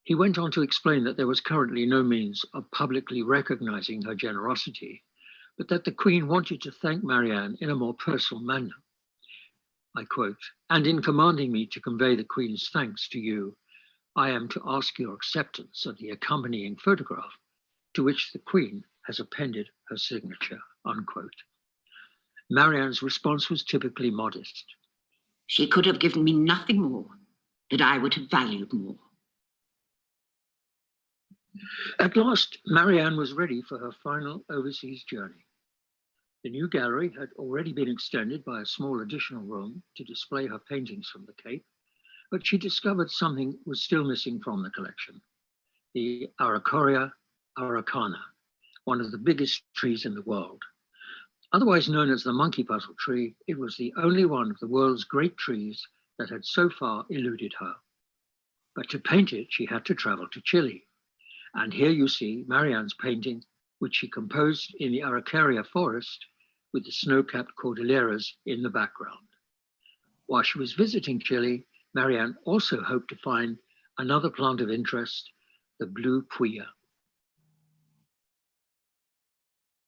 D: He went on to explain that there was currently no means of publicly recognizing her generosity, but that the Queen wanted to thank Marianne in a more personal manner. I quote, "And in commanding me to convey the Queen's thanks to you, I am to ask your acceptance of the accompanying photograph to which the Queen has appended her signature," unquote. Marianne's response was typically modest.
E: She could have given me nothing more that I would have valued more.
D: At last, Marianne was ready for her final overseas journey. The new gallery had already been extended by a small additional room to display her paintings from the Cape, but she discovered something was still missing from the collection: the Araucaria araucana, one of the biggest trees in the world. Otherwise known as the monkey puzzle tree, it was the only one of the world's great trees that had so far eluded her. But to paint it, she had to travel to Chile. And here you see Marianne's painting, which she composed in the Araucaria forest with the snow-capped Cordilleras in the background. While she was visiting Chile, Marianne also hoped to find another plant of interest, the blue puya.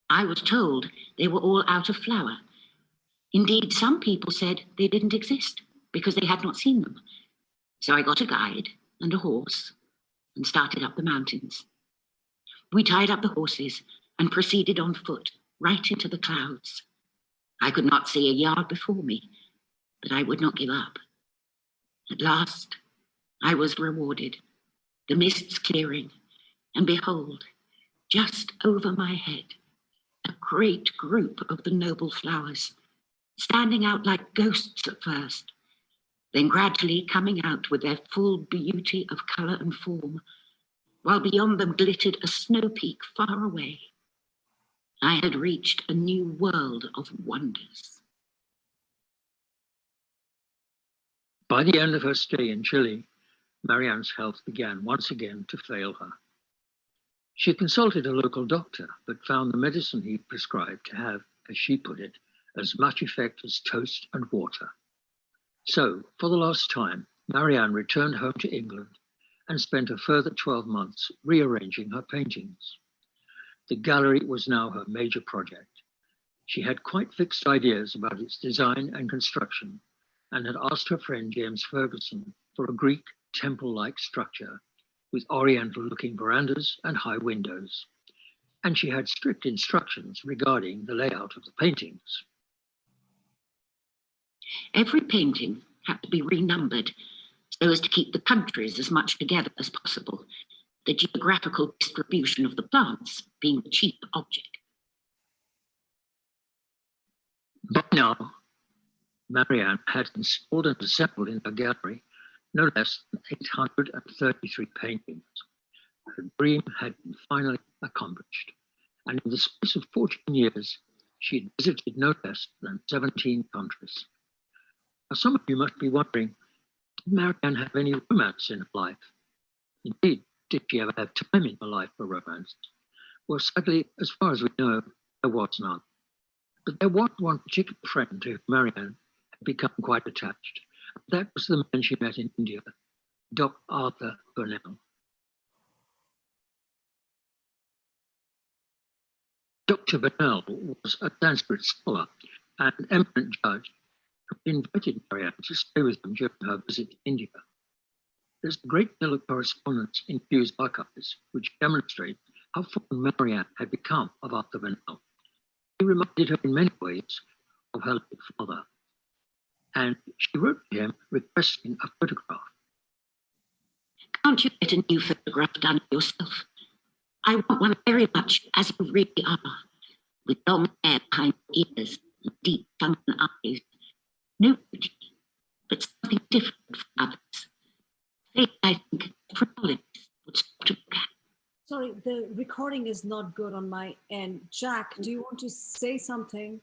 E: I was told they were all out of flower. Indeed, some people said they didn't exist because they had not seen them. So I got a guide and a horse and started up the mountains. We tied up the horses and proceeded on foot right into the clouds. I could not see a yard before me, but I would not give up. At last, I was rewarded, the mists clearing, and behold, just over my head, a great group of the noble flowers, standing out like ghosts at first, then gradually coming out with their full beauty of colour and form, while beyond them glittered a snow peak far away. I had reached a new world of wonders.
D: By the end of her stay in Chile, Marianne's health began once again to fail her. She consulted a local doctor, but found the medicine he prescribed to have, as she put it, as much effect as toast and water. So, for the last time, Marianne returned home to England and spent a further 12 months rearranging her paintings. The gallery was now her major project. She had quite fixed ideas about its design and construction, and had asked her friend James Ferguson for a Greek temple-like structure with oriental-looking verandas and high windows. And she had strict instructions regarding the layout of the paintings.
E: Every painting had to be renumbered so as to keep the countries as much together as possible, the geographical distribution of the plants being the chief object.
D: By now, Marianne had installed and assembled in her gallery no less than 833 paintings. Her dream had been finally accomplished, and in the space of 14 years, she had visited no less than 17 countries. Now, some of you must be wondering, did Marianne have any romance in her life? Indeed, did she ever have time in her life for romance? Well, sadly, as far as we know, there was none. But there was one particular friend to whom Marianne had become quite attached. That was the man she met in India, Dr. Arthur Burnell. Dr. Burnell was a Sanskrit scholar and an eminent judge who invited Marianne to stay with him during her visit to India. There's a great deal of correspondence in Kew's archives which demonstrate how fond Marianne had become of Arthur Burnell. He reminded her in many ways of her late father, and she wrote to him requesting a photograph.
E: Can't you get a new photograph done yourself? I want one very much as you really are, with long hair behind ears and deep sunken eyes. No beauty, but something different from others. Faith, I think, frivolities would stop to look at.
A: Sorry, the recording is not good on my end. Jack, do you want to say something?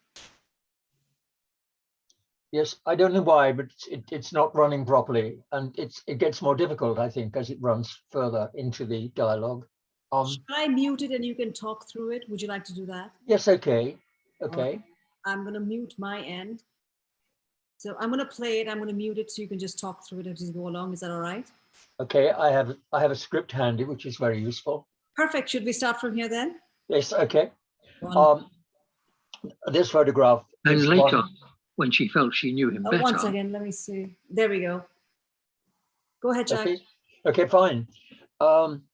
C: Yes, I don't know why, but it's not running properly, and it gets more difficult, I think, as it runs further into the dialogue.
A: Should I mute it and you can talk through it? Would you like to do that?
C: Yes, okay, okay.
A: I'm going to mute my end. So I'm going to play it. I'm going to mute it so you can just talk through it as you go along. Is that all right?
C: Okay, I have a script handy, which is very useful.
A: Perfect. Should we start from here then?
C: Yes, okay.
A: Wonderful.
C: This photograph.
D: And later,
C: one,
D: when she felt she knew him better.
A: One second, let me see. There we go. Go ahead, Jack.
C: Okay, fine.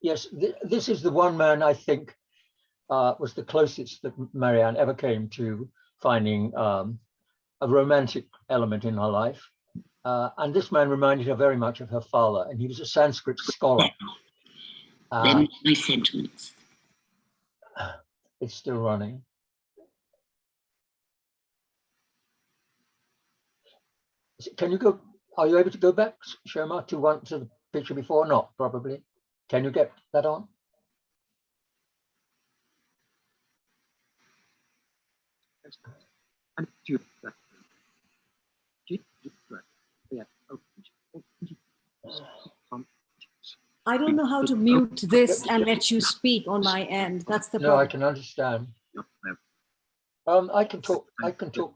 C: Yes, this is the one man I think was the closest that Marianne ever came to finding a romantic element in her life. And this man reminded her very much of her father, and he was a Sanskrit scholar.
E: Them my sentiments.
C: It's still running. Can you go? Are you able to go back, Shoma, to the picture before? Not probably. Can you get that on?
A: I don't know how to mute this and let you speak on my end. That's the problem.
C: No, I can understand. I can talk.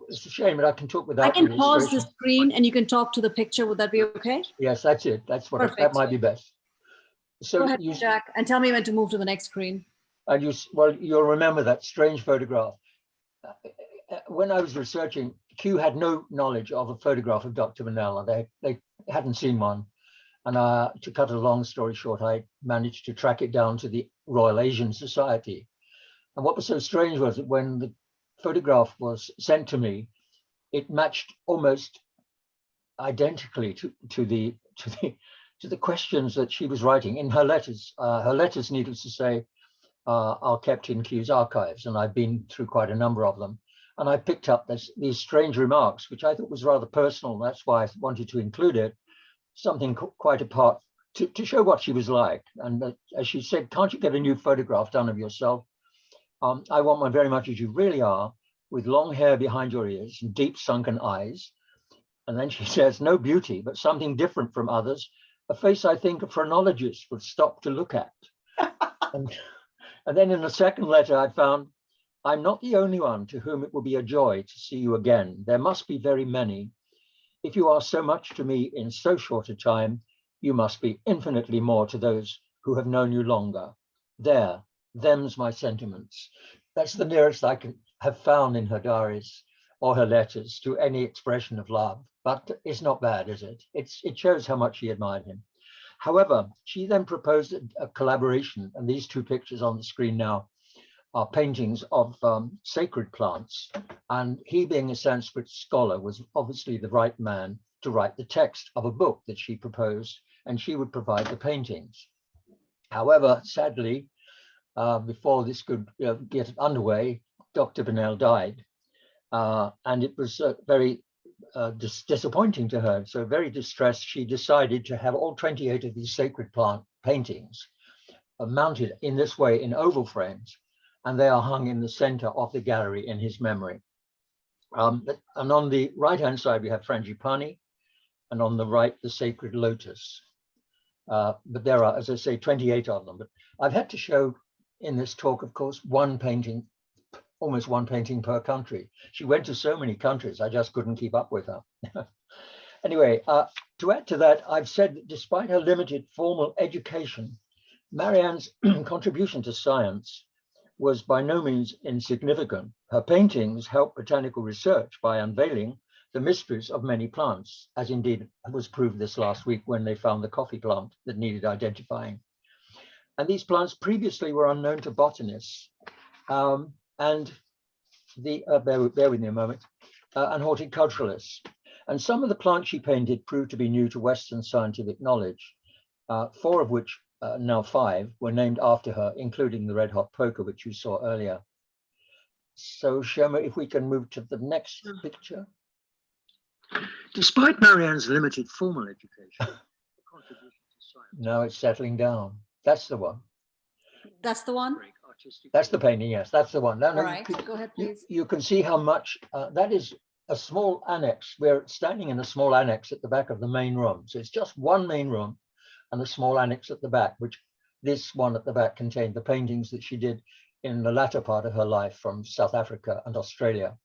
C: It's a shame, but I can talk without.
A: I can pause the screen and you can talk to the picture. Would that be okay?
C: Yes, that's it. That's what that might be best. So
A: go ahead, Jack, and tell me when to move to the next screen.
C: And you'll remember that strange photograph. When I was researching, Kew had no knowledge of a photograph of Dr. Burnell. They hadn't seen one. And to cut a long story short, I managed to track it down to the Royal Asian Society. And what was so strange was that when the photograph was sent to me, it matched almost identically to the questions that she was writing in her letters. Her letters, needless to say, are kept in Kew's archives, and I've been through quite a number of them. And I picked up these strange remarks, which I thought was rather personal. That's why I wanted to include it, something quite apart, to show what she was like. And as she said, can't you get a new photograph done of yourself? I want one very much as you really are, with long hair behind your ears and deep sunken eyes. And then she says, no beauty, but something different from others, a face I think a phrenologist would stop to look at. And then in the second letter, I found, I'm not the only one to whom it will be a joy to see you again. There must be very many. If you are so much to me in so short a time, you must be infinitely more to those who have known you longer. There, them's my sentiments. That's the nearest I can have found in her diaries or her letters to any expression of love. But it's not bad, is it? It shows how much she admired him. However, she then proposed a collaboration, and these two pictures on the screen now are paintings of sacred plants. And he, being a Sanskrit scholar, was obviously the right man to write the text of a book that she proposed, and she would provide the paintings. However, sadly, before this could get underway, Dr. Bennell died. And it was very disappointing to her. So very distressed, she decided to have all 28 of these sacred plant paintings mounted in this way in oval frames, and they are hung in the center of the gallery in his memory. And on the right-hand side, we have Frangipani, and on the right, the sacred lotus. But there are, as I say, 28 of them. But I've had to show in this talk, of course, one painting, almost one painting per country. She went to so many countries, I just couldn't keep up with her. Anyway, to add to that, I've said that despite her limited formal education, Marianne's contribution to science was by no means insignificant. Her paintings helped botanical research by unveiling the mysteries of many plants, as indeed was proved this last week when they found the coffee plant that needed identifying. And these plants previously were unknown to botanists. And bear with me a moment, and horticulturalists. And some of the plants she painted proved to be new to Western scientific knowledge, 4 of which, now 5, were named after her, including the red hot poker, which you saw earlier. So Shoma, if we can move to the next picture.
D: Despite Marianne's limited formal education, the contribution to science.
C: Now it's settling down. That's the one.
A: That's the one?
C: That's the painting, yes, that's the one. No,
A: All right, go ahead, please.
C: You can see how much, that is a small annex. We're standing in a small annex at the back of the main room. So it's just one main room and a small annex at the back, which this one at the back contained the paintings that she did in the latter part of her life from South Africa and Australia.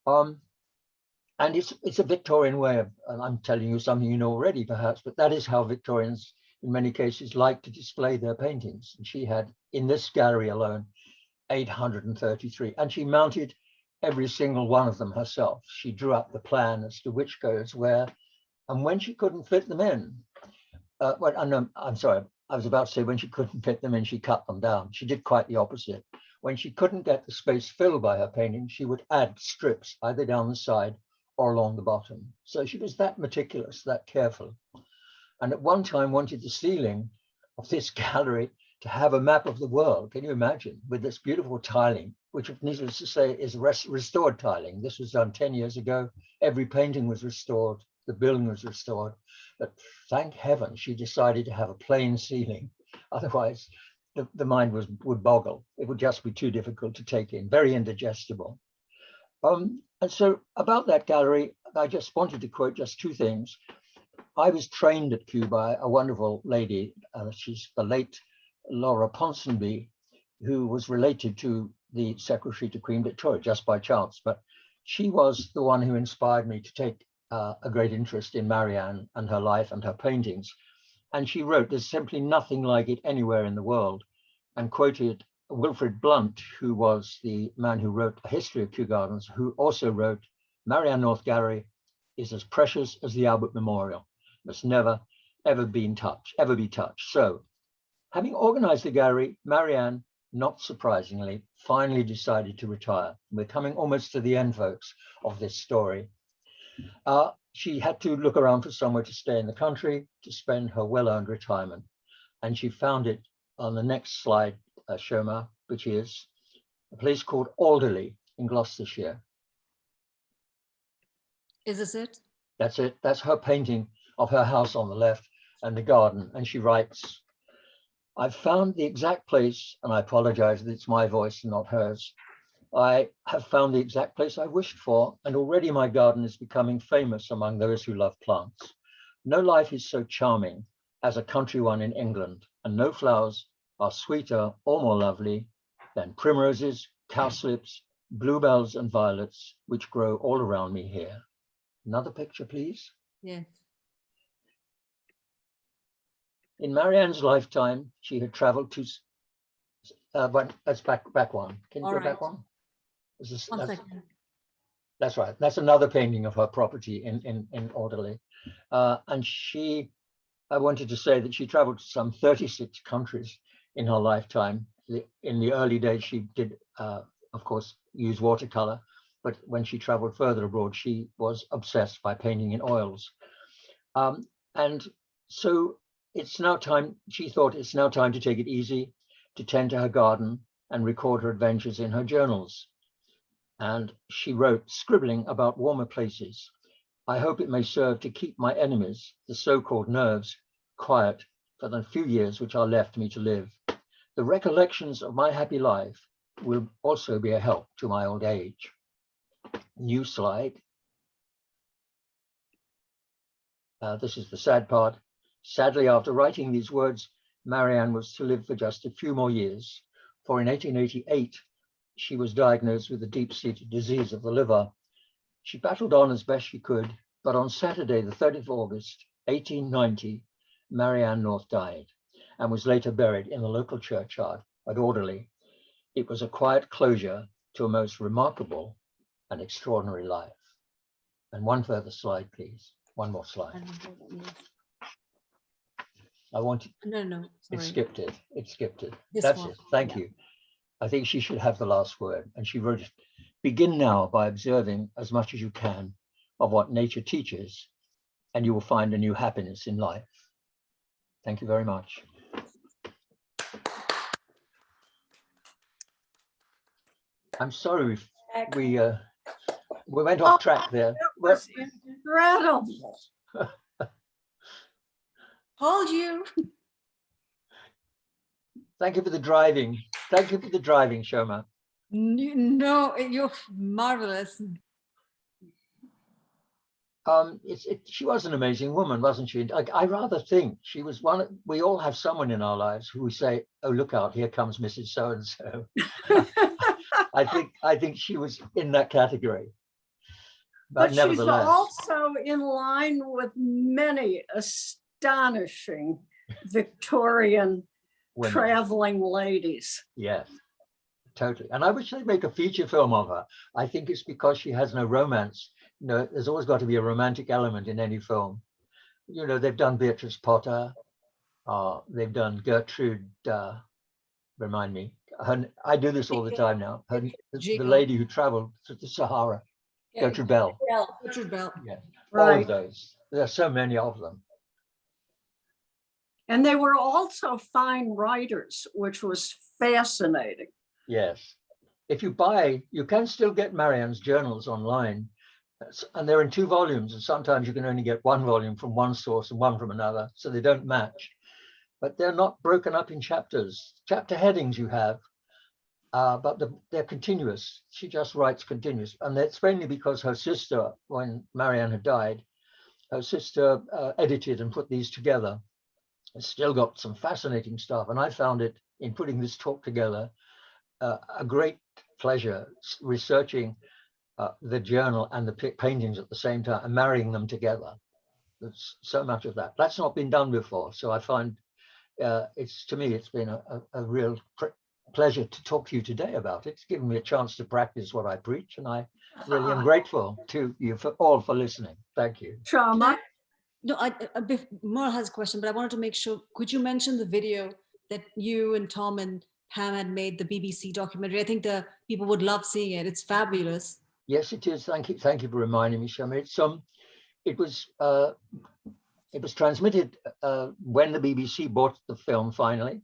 C: And it's a Victorian way of, and I'm telling you something you know already perhaps, but that is how Victorians in many cases like to display their paintings. And she had, in this gallery alone, 833, and she mounted every single one of them herself. She drew up the plan as to which goes where, and when she couldn't fit them in, I'm sorry, I was about to say when she couldn't fit them in, she cut them down. She did quite the opposite. When she couldn't get the space filled by her painting, she would add strips either down the side or along the bottom. So she was that meticulous, that careful. And at one time wanted the ceiling of this gallery to have a map of the world. Can you imagine? With this beautiful tiling, which needless to say is restored tiling. This was done 10 years ago. Every painting was restored. The building was restored. But thank heaven she decided to have a plain ceiling. Otherwise, the mind would boggle. It would just be too difficult to take in, very indigestible. And so about that gallery, I just wanted to quote just 2 things. I was trained at Kew by a wonderful lady. She's the late Laura Ponsonby, who was related to the secretary to Queen Victoria, just by chance. But she was the one who inspired me to take a great interest in Marianne and her life and her paintings. And she wrote, there's simply nothing like it anywhere in the world, and quoted Wilfrid Blunt, who was the man who wrote A History of Kew Gardens, who also wrote, Marianne North Gallery is as precious as the Albert Memorial. Must never, ever be touched. So having organized the gallery, Marianne not surprisingly, finally decided to retire. We're coming almost to the end, folks, of this story. She had to look around for somewhere to stay in the country to spend her well-earned retirement. And she found it on the next slide, Shoma, which is a place called Alderley in Gloucestershire.
A: Is this it?
C: That's it. That's her painting of her house on the left and the garden. And she writes, I've found the exact place, and I apologize that it's my voice and not hers. I have found the exact place I wished for, and already my garden is becoming famous among those who love plants. No life is so charming as a country one in England, and no flowers are sweeter or more lovely than primroses, cowslips, bluebells, and violets, which grow all around me here. Another picture, please.
A: Yes.
C: In Marianne's lifetime, she had traveled to, but that's back one. Can you
A: All
C: go
A: right.
C: back one?
A: One second.
C: That's right. That's another painting of her property in Alderley. And I wanted to say that she traveled to some 36 countries in her lifetime. In the early days, she did, of course, use watercolor. But when she traveled further abroad, she was obsessed by painting in oils. And so it's now time, she thought it's now time to take it easy, to tend to her garden and record her adventures in her journals. And she wrote, scribbling about warmer places. I hope it may serve to keep my enemies, the so-called nerves, quiet for the few years which are left me to live. The recollections of my happy life will also be a help to my old age. New slide. This is the sad part. Sadly, after writing these words, Marianne was to live for just a few more years, for in 1888, she was diagnosed with a deep-seated disease of the liver. She battled on as best she could, but on Saturday, the 30th of August, 1890, Marianne North died and was later buried in the local churchyard at Alderley. It was a quiet closure to a most remarkable and extraordinary life. And one further slide, please. One more slide. I want
A: No,
C: it
A: sorry.
C: skipped it. It skipped it.
A: This
C: That's
A: one.
C: it. Thank you. I think she should have the last word. And she wrote, begin now by observing as much as you can of what nature teaches, and you will find a new happiness in life. Thank you very much. I'm sorry we went off track there.
B: That was incredible.
A: Told you.
C: Thank you for the driving. Thank you for the driving, Shoma.
A: No, you're marvelous.
C: She was an amazing woman, wasn't she? I rather think she was one. We all have someone in our lives who we say, "Oh, look out! Here comes Mrs. So and so." I think she was in that category. But
B: She's
C: nevertheless,
B: also in line with many astonishing Victorian
C: women.
B: traveling ladies.
C: Yes, totally. And I wish they'd make a feature film of her. I think it's because she has no romance. You know, there's always got to be a romantic element in any film. You know, they've done Beatrice Potter. They've done Gertrude. Remind me. I do this all the time now. The lady who traveled to the Sahara. Gertrude Bell.
A: Gertrude Bell.
C: Yeah,
B: Right.
C: all of those. There are so many of them.
B: And they were also fine writers, which was fascinating.
C: Yes. If you buy, you can still get Marianne's journals online. And they're in 2 volumes. And sometimes you can only get 1 volume from one source and 1 from another. So they don't match. But they're not broken up in chapters. Chapter headings you have, but they're continuous. She just writes continuous. And that's mainly because her sister, when Marianne had died, her sister edited and put these together. It's still got some fascinating stuff. And I found it, in putting this talk together, a great pleasure researching the journal and the paintings at the same time and marrying them together. There's so much of that. That's not been done before. So I find to me, it's been a real pleasure to talk to you today about it. It's given me a chance to practice what I preach, and I really am grateful to you all for listening. Thank you.
B: Shoma?
A: No, Merle has a question, but I wanted to make sure, could you mention the video that you and Tom and Pam had made the BBC documentary. I think the people would love seeing it. It's fabulous.
C: Yes, it is. Thank you. Thank you for reminding me, Shama. It was transmitted when the BBC bought the film finally,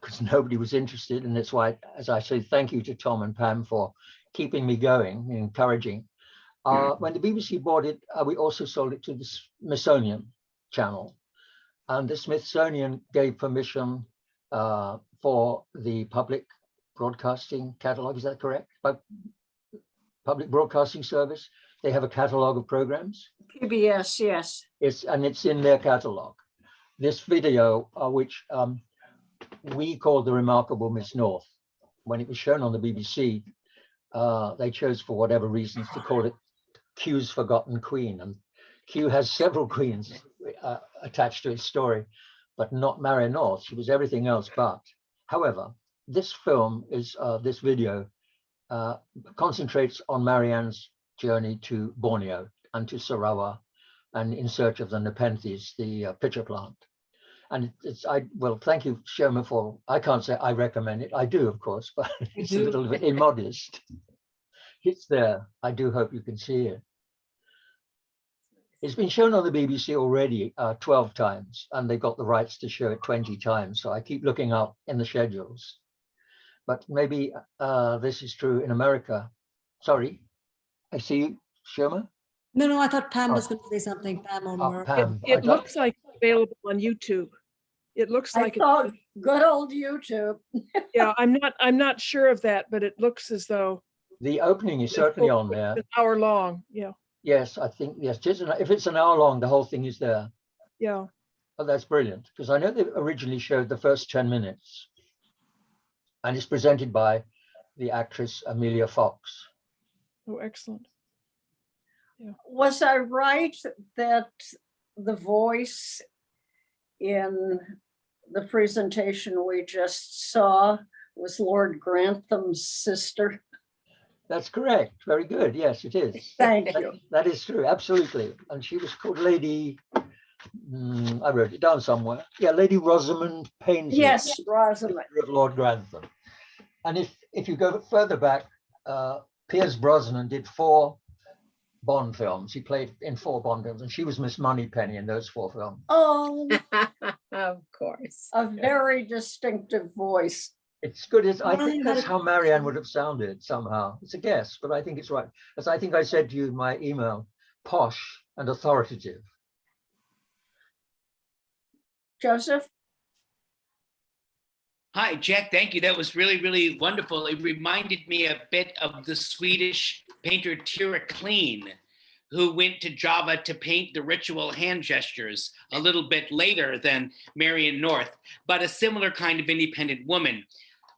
C: because nobody was interested. And that's why, as I say, thank you to Tom and Pam for keeping me going, encouraging. When the BBC bought it, we also sold it to the Smithsonian Channel. And the Smithsonian gave permission for the public broadcasting catalog. Is that correct? Public Broadcasting Service. They have a catalog of programs.
B: PBS, yes.
C: It's in their catalog. This video, which we called The Remarkable Miss North, when it was shown on the BBC, they chose, for whatever reasons, to call it Q's Forgotten Queen. And Q has several queens attached to his story, but not Marion North. She was everything else but. However, this film this video concentrates on Marianne's journey to Borneo and to Sarawak and in search of the Nepenthes, the pitcher plant. And thank you, Shoma, for, I can't say I recommend it. I do, of course, but it's a little bit immodest. It's there. I do hope you can see it. It's been shown on the BBC already 12 times, and they got the rights to show it 20 times. So I keep looking up in the schedules. But maybe this is true in America. Sorry, I see you, Shoma.
A: No, I thought Pam was going to say something. Pam or Merv.
C: Pam,
H: It looks like it's available on YouTube. It looks
B: I
H: like
B: thought, good old YouTube.
H: yeah, I'm not sure of that, but it looks as though
C: the opening is certainly on there.
H: it's an hour long. Yeah.
C: Yes, I think, yes. If it's an hour long, the whole thing is there.
H: Yeah.
C: Oh, that's brilliant, because I know they originally showed the first 10 minutes. And it's presented by the actress Amelia Fox.
H: Oh, excellent. Yeah.
B: Was I right that the voice in the presentation we just saw was Lord Grantham's sister?
C: That's correct. Very good. Yes, it is.
B: Thank you.
C: That is true. Absolutely. And she was called Lady, I wrote it down somewhere. Yeah, Lady Rosamond Paisley.
B: Yes, Rosamond.
C: Of Lord Grantham. And if you go further back, Pierce Brosnan did 4 Bond films. He played in 4 Bond films, and she was Miss Moneypenny in those 4 films.
B: Oh,
I: Of course.
B: a very distinctive voice.
C: It's good. I think that's how Marianne would have sounded somehow. It's a guess, but I think it's right. As I think I said to you in my email, posh and authoritative.
B: Joseph?
J: Hi, Jack. Thank you. That was really, really wonderful. It reminded me a bit of the Swedish painter Tira Kleen, who went to Java to paint the ritual hand gestures a little bit later than Marion North, but a similar kind of independent woman.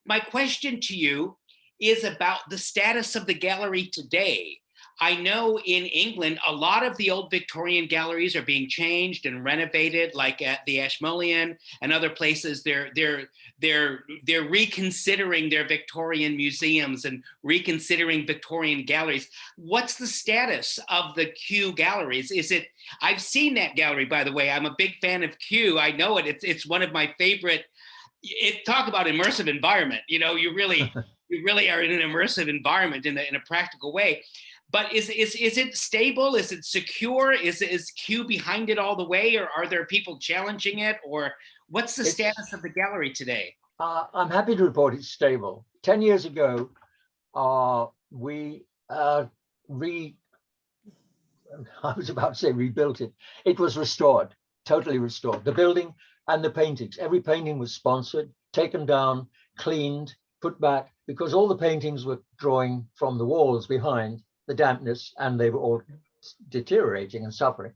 J: My question to you is about the status of the gallery today. I know in England, a lot of the old Victorian galleries are being changed and renovated, like at the Ashmolean and other places. They're reconsidering their Victorian museums and reconsidering Victorian galleries. What's the status of the Kew galleries? I've seen that gallery, by the way. I'm a big fan of Kew. I know it. It's one of my favorite. Talk about immersive environment. You know, you really are in an immersive environment in a practical way. But is it stable? Is it secure? Is Kew behind it all the way, or are there people challenging it, or what's the status of the gallery today?
C: I'm happy to report it's stable. 10 years ago, we I was about to say rebuilt it. It was restored, totally restored. The building and the paintings, every painting was sponsored, taken down, cleaned, put back, because all the paintings were drawing from the walls behind the dampness, and they were all deteriorating and suffering.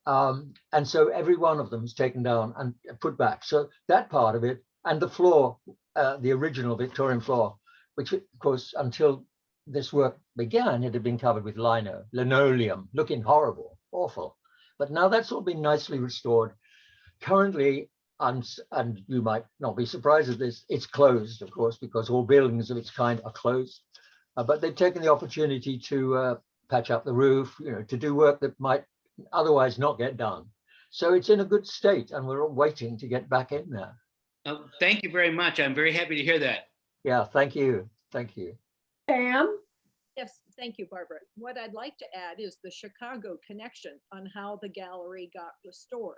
C: And so every one of them is taken down and put back. So that part of it, and the floor, the original Victorian floor, which of course, until this work began, it had been covered with linoleum, looking horrible, awful. But now that's all been nicely restored. Currently, and you might not be surprised at this, it's closed, of course, because all buildings of its kind are closed. But they've taken the opportunity to patch up the roof, to do work that might otherwise not get done. So it's in a good state, and we're all waiting to get back in there.
J: Thank you very much. I'm very happy to hear that.
C: Yeah, thank you. Thank you.
B: Pam?
K: Yes, thank you, Barbara. What I'd like to add is the Chicago connection on how the gallery got restored.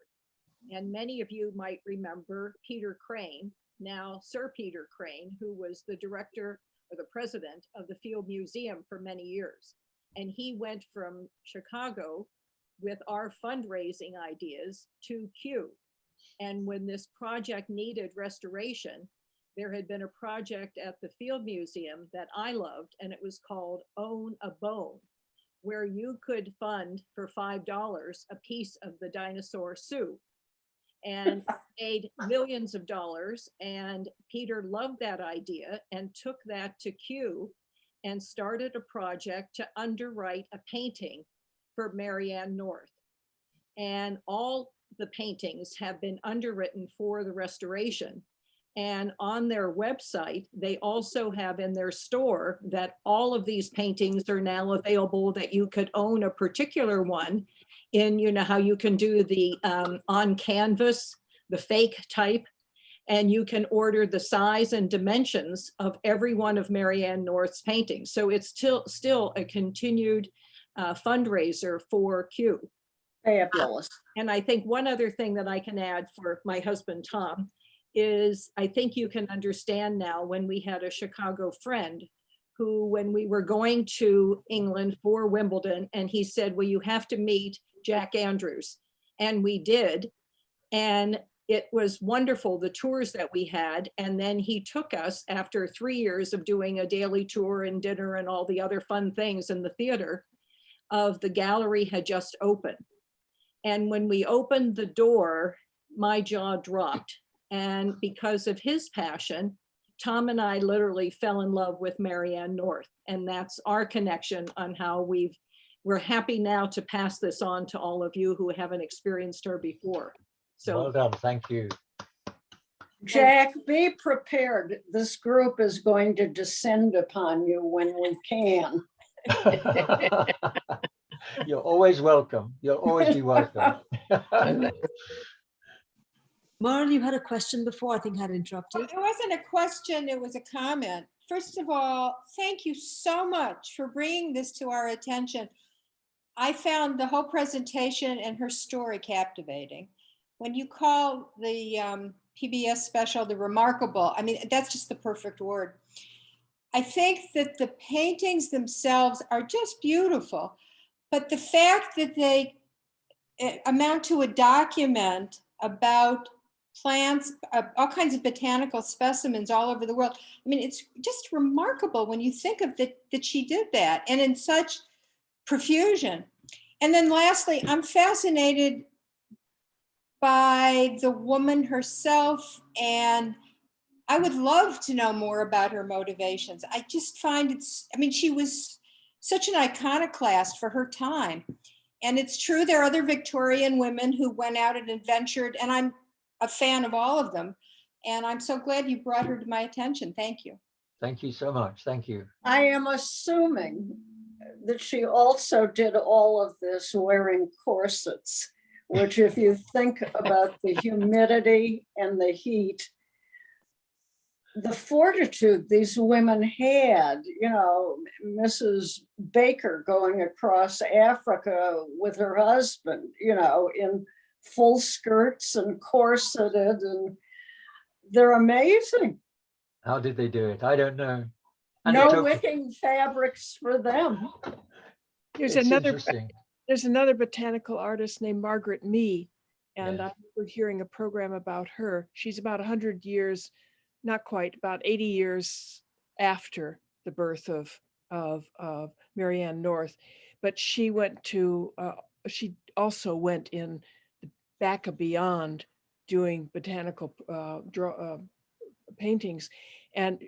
K: And many of you might remember Peter Crane, now Sir Peter Crane, who was the director or the president of the Field Museum for many years. And he went from Chicago with our fundraising ideas to Kew. And when this project needed restoration, there had been a project at the Field Museum that I loved, and it was called Own a Bone, where you could fund for $5 a piece of the dinosaur Sue, and made millions of dollars. And Peter loved that idea and took that to Kew and started a project to underwrite a painting for Marianne North. And all the paintings have been underwritten for the restoration. And on their website, they also have in their store that all of these paintings are now available, that you could own a particular one in, you know, how you can do the on canvas, the fake type, and you can order the size and dimensions of every one of Marianne North's paintings. So it's still a continued fundraiser for Kew.
B: Fabulous.
K: And I think one other thing that I can add for my husband, Tom, is I think you can understand now when we had a Chicago friend who, when we were going to England for Wimbledon, and he said, well, you have to meet Jack Andrews. And we did. And it was wonderful, the tours that we had. And then he took us, after 3 years of doing a daily tour and dinner and all the other fun things in the theater, of the gallery had just opened. And when we opened the door, my jaw dropped. And because of his passion, Tom and I literally fell in love with Marianne North. And that's our connection on how we're happy now to pass this on to all of you who haven't experienced her before. So
C: Well done, thank you.
B: Jack, be prepared. This group is going to descend upon you when we can.
C: You're always welcome. You'll always be welcome.
A: Merle, you had a question before, I think I had interrupted.
L: It wasn't a question, it was a comment. First of all, thank you so much for bringing this to our attention. I found the whole presentation and her story captivating. When you call the PBS special the remarkable, I mean, that's just the perfect word. I think that the paintings themselves are just beautiful, but the fact that they amount to a document about plants, all kinds of botanical specimens all over the world. I mean, it's just remarkable when you think of that she did that, and in such profusion. And then lastly, I'm fascinated by the woman herself, and I would love to know more about her motivations. I just find I mean, she was such an iconoclast for her time. And it's true, there are other Victorian women who went out and adventured, and I'm a fan of all of them. And I'm so glad you brought her to my attention. Thank you.
C: Thank you so much. Thank you.
B: I am assuming that she also did all of this wearing corsets, which, if you think about the humidity and the heat, the fortitude these women had, you know, Mrs. Baker going across Africa with her husband, you know, in full skirts and corseted, and they're amazing.
C: How did they do it? I don't know. And
B: No wicking fabrics for them.
H: There's
C: it's
H: another
C: interesting.
H: There's another botanical artist named Margaret Mee, and
C: Yes.
H: we're hearing a program about her. She's about 100 years, not quite, about 80 years after the birth of Marianne North, but she went to she also went in the back of beyond doing botanical paintings. And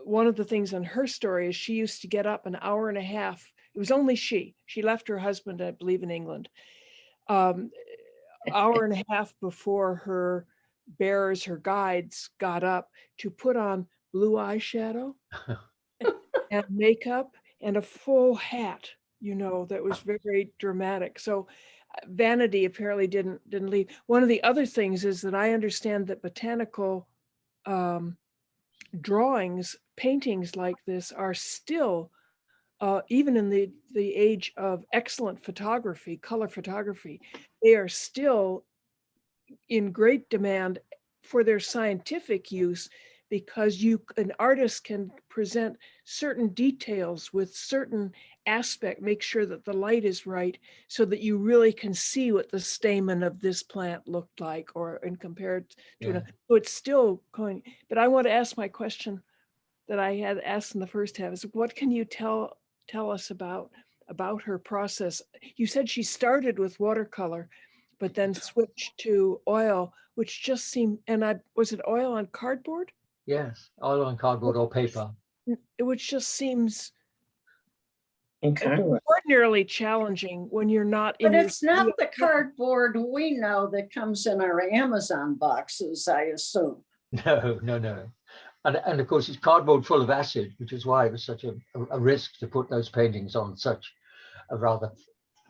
H: one of the things in her story is she used to get up an hour and a half. It was only she left her husband, I believe, in England, hour and a half before her bearers, her guides, got up to put on blue eyeshadow and makeup and a full hat, you know, that was very dramatic. So vanity apparently didn't leave. One of the other things is that I understand that botanical drawings, paintings like this are still, even in the age of excellent photography, color photography, they are still in great demand for their scientific use, because an artist can present certain details with certain aspect, make sure that the light is right, so that you really can see what the stamen of this plant looked like, or in compared to
C: Yeah.
H: so it's still going. But I want to ask my question that I had asked in the first half, is what can you tell us about her process? You said she started with watercolor, but then switched to oil, which just seemed, was it oil on cardboard?
C: Yes, oil on cardboard or paper.
H: Which just seems
I: Incongruous.
H: ordinarily challenging when you're not in
B: But
H: your
B: it's not the
H: studio.
B: cardboard we know that comes in our Amazon boxes, I assume.
C: No, no, no. And of course, it's cardboard full of acid, which is why it was such a risk to put those paintings on such a rather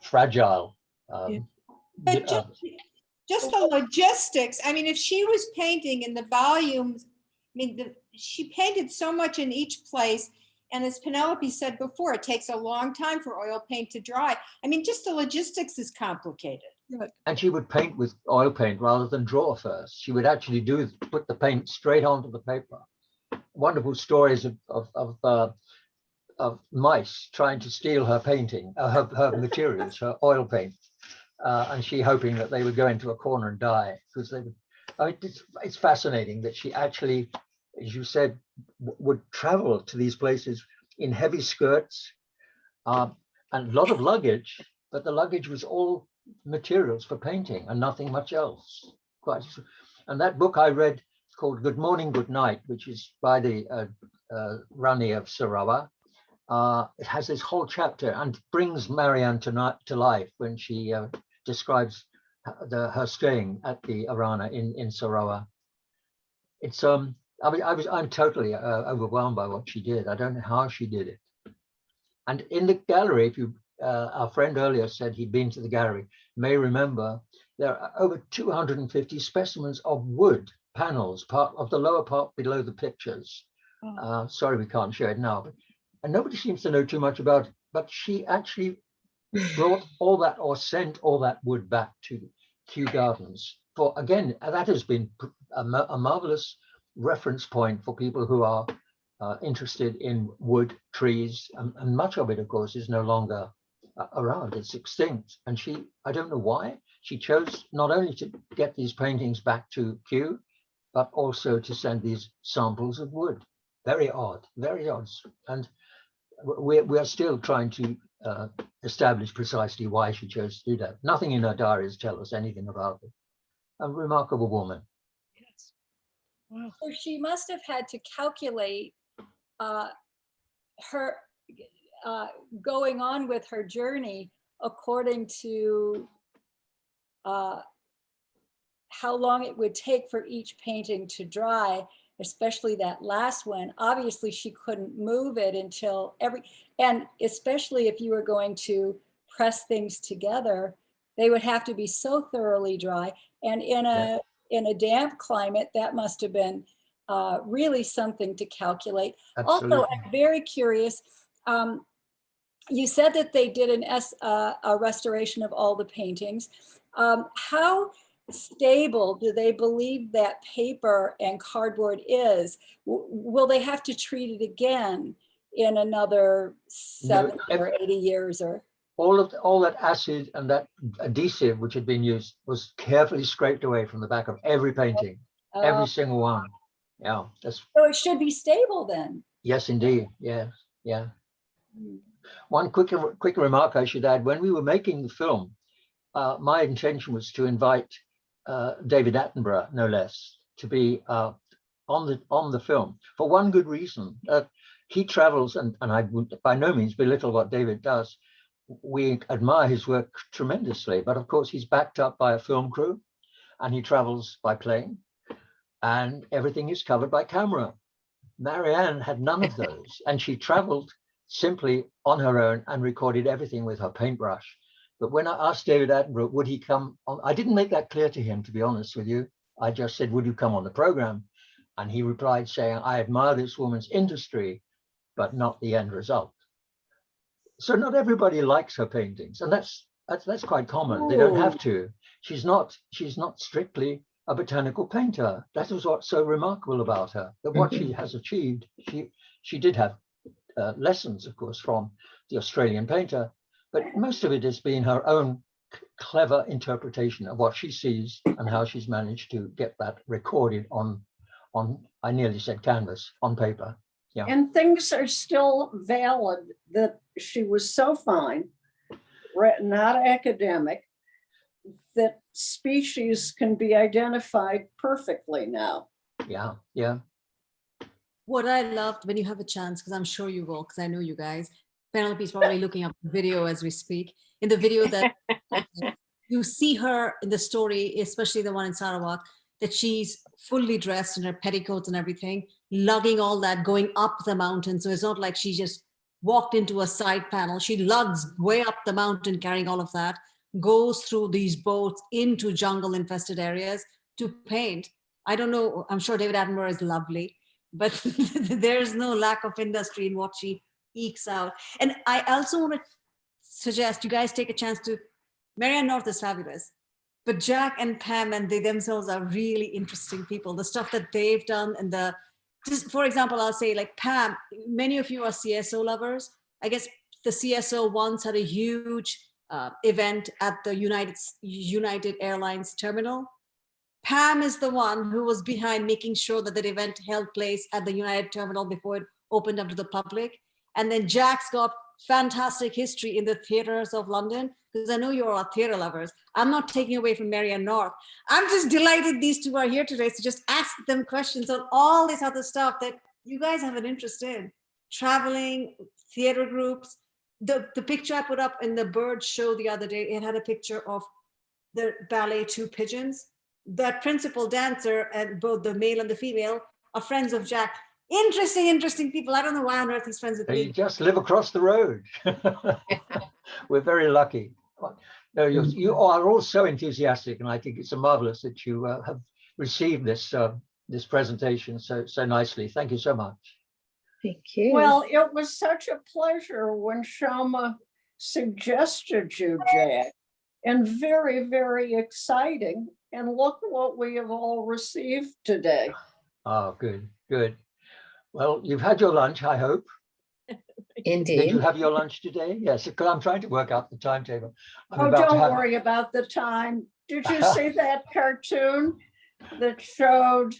C: fragile.
L: But just the logistics, I mean, if she was painting in the volumes, I mean, she painted so much in each place. And as Penelope said before, it takes a long time for oil paint to dry. I mean, just the logistics is complicated.
C: And she would paint with oil paint rather than draw first. She would actually put the paint straight onto the paper. Wonderful stories of mice trying to steal her painting, her materials, her oil paint, and she hoping that they would go into a corner and die, because they would. I mean, it's fascinating that she actually, as you said, would travel to these places in heavy skirts and a lot of luggage, but the luggage was all materials for painting and nothing much else. And that book I read called Good Morning, Good Night, which is by the Rani of Sarawak, it has this whole chapter and brings Marianne to life when she describes her staying at the Arana in Sarawak. It's I mean, I'm totally overwhelmed by what she did. I don't know how she did it. And in the gallery, if you our friend earlier said he'd been to the gallery, may remember there are over 250 specimens of wood panels, part of the lower part below the pictures. Sorry, we can't show it now, and nobody seems to know too much about it, but she actually brought all that, or sent all that wood back to Kew Gardens. For again, that has been a marvelous reference point for people who are interested in wood, trees, and much of it, of course, is no longer around. It's extinct. And I don't know why, she chose not only to get these paintings back to Kew, but also to send these samples of wood. Very odd, very odd. And we are still trying to establish precisely why she chose to do that. Nothing in her diaries tell us anything about it. A remarkable woman.
H: Yes. Wow.
G: So she must have had to calculate her going on with her journey according to how long it would take for each painting to dry, especially that last one. Obviously, she couldn't move it until and especially if you were going to press things together, they would have to be so thoroughly dry. And in a damp climate, that must have been really something to calculate.
C: Absolutely.
G: Also, I'm very curious. You said that they did a restoration of all the paintings. How stable do they believe that paper and cardboard is? Will they have to treat it again in another 70 or 80 years? Or
C: all that acid and that adhesive which had been used was carefully scraped away from the back of every painting, every single one. Yeah, so
G: it should be stable then.
C: Yes, indeed. Yeah. One quick remark I should add: when we were making the film, my intention was to invite David Attenborough, no less, to be on the film for one good reason. He travels, and I would by no means belittle what David does. We admire his work tremendously, but of course he's backed up by a film crew, and he travels by plane, and everything is covered by camera. Marianne had none of those, and she traveled simply on her own and recorded everything with her paintbrush. But when I asked David Attenborough, would he come on, I didn't make that clear to him, to be honest with you. I just said, would you come on the program? And he replied saying, I admire this woman's industry, but not the end result. So not everybody likes her paintings, and that's quite common. They don't have to. She's not strictly a botanical painter. That is what's so remarkable about her, that what she has achieved, she did have lessons, of course, from the Australian painter, but most of it has been her own clever interpretation of what she sees and how she's managed to get that recorded on I nearly said canvas, on paper. Yeah.
B: And things are still valid, that she was so fine, not academic, that species can be identified perfectly now.
C: Yeah, yeah.
A: What I loved, when you have a chance, because I'm sure you will, because I know you guys, Penelope's probably looking up the video as we speak. In the video that you see her in the story, especially the one in Sarawak, that she's fully dressed in her petticoats and everything, lugging all that, going up the mountain. So it's not like she just walked into a side panel. She lugs way up the mountain, carrying all of that, goes through these boats into jungle infested areas to paint. I don't know, I'm sure David Attenborough is lovely, but there's no lack of industry in what she ekes out. And I also want to suggest you guys take a chance to, Marianne North is fabulous, but Jack and Pam and they themselves are really interesting people. The stuff that they've done and just for example, I'll say like Pam, many of you are CSO lovers. I guess the CSO once had a huge event at the United Airlines terminal. Pam is the one who was behind making sure that that event held place at the United terminal before it opened up to the public. And then Jack's got fantastic history in the theaters of London, because I know you're all theater lovers. I'm not taking away from Marianne North. I'm just delighted these two are here today to just ask them questions on all this other stuff that you guys have an interest in. Traveling, theater groups. The picture I put up in the bird show the other day, it had a picture of the ballet Two Pigeons. That principal dancer and both the male and the female are friends of Jack. Interesting people. I don't know why on earth he's friends with
C: They
A: me.
C: just live across the road. We're very lucky. No, you are all so enthusiastic, and I think it's marvelous that you have received this this presentation so nicely. Thank you so much.
I: Thank you.
B: Well, it was such a pleasure when Shoma suggested you, Jack, and very, very exciting. And look what we have all received today.
C: Oh, good. Well, you've had your lunch, I hope.
I: Indeed.
C: Did you have your lunch today? Yes, because I'm trying to work out the timetable.
B: Don't worry about the time. Did you see that cartoon that showed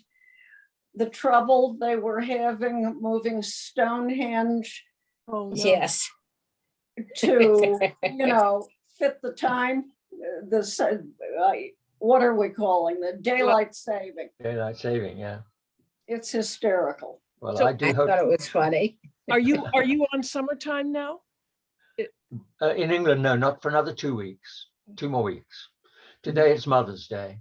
B: the trouble they were having moving Stonehenge
I: Yes.
B: to, fit the time? What are we calling the daylight saving?
C: Daylight saving, yeah.
B: It's hysterical.
C: Well,
H: So
C: I do
I: I
C: hope
I: thought it was funny.
H: Are you on summertime now?
C: in England, no, not for another 2 weeks, 2 more weeks. Today it's Mother's Day.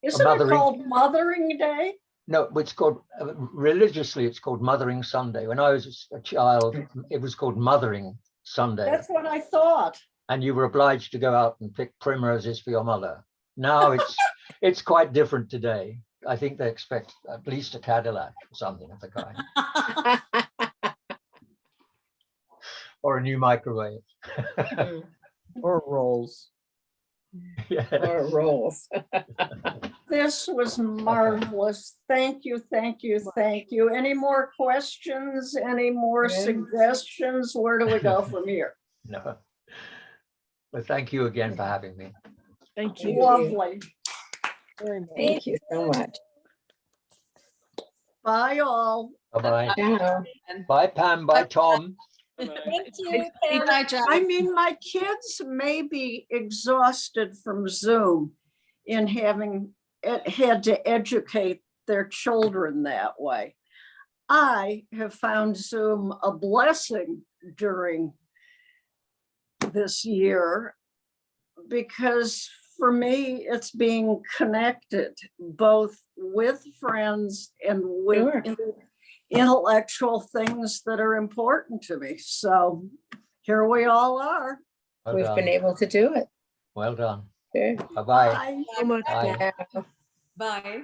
B: Isn't it called Mothering Day?
C: No, it's called religiously. It's called Mothering Sunday. When I was a child, it was called Mothering Sunday.
B: That's what I thought.
C: And you were obliged to go out and pick primroses for your mother. Now it's quite different today. I think they expect at least a Cadillac or something of the kind, or a new microwave,
I: Or rolls.
C: yeah.
I: Or rolls.
B: This was marvelous. Thank you. Any more questions? Any more suggestions? Where do we go from here?
C: No. But thank you again for having me.
H: Thank you.
B: Lovely.
H: Very much.
I: Thank you so much.
B: Bye all.
C: Bye-bye.
I: Ciao.
C: Bye, Pam. Bye, Tom.
G: Thank you.
A: Hey,
G: Pam.
A: bye, Jack.
B: I mean, my kids may be exhausted from Zoom in having had to educate their children that way. I have found Zoom a blessing during this year, because for me, it's being connected both with friends and with intellectual things that are important to me. So here we all are.
C: Well
I: We've
C: done.
I: been able to do it.
C: Well done.
I: Good.
C: Bye-bye.
B: Bye.
H: So much.
C: Bye.
A: Bye.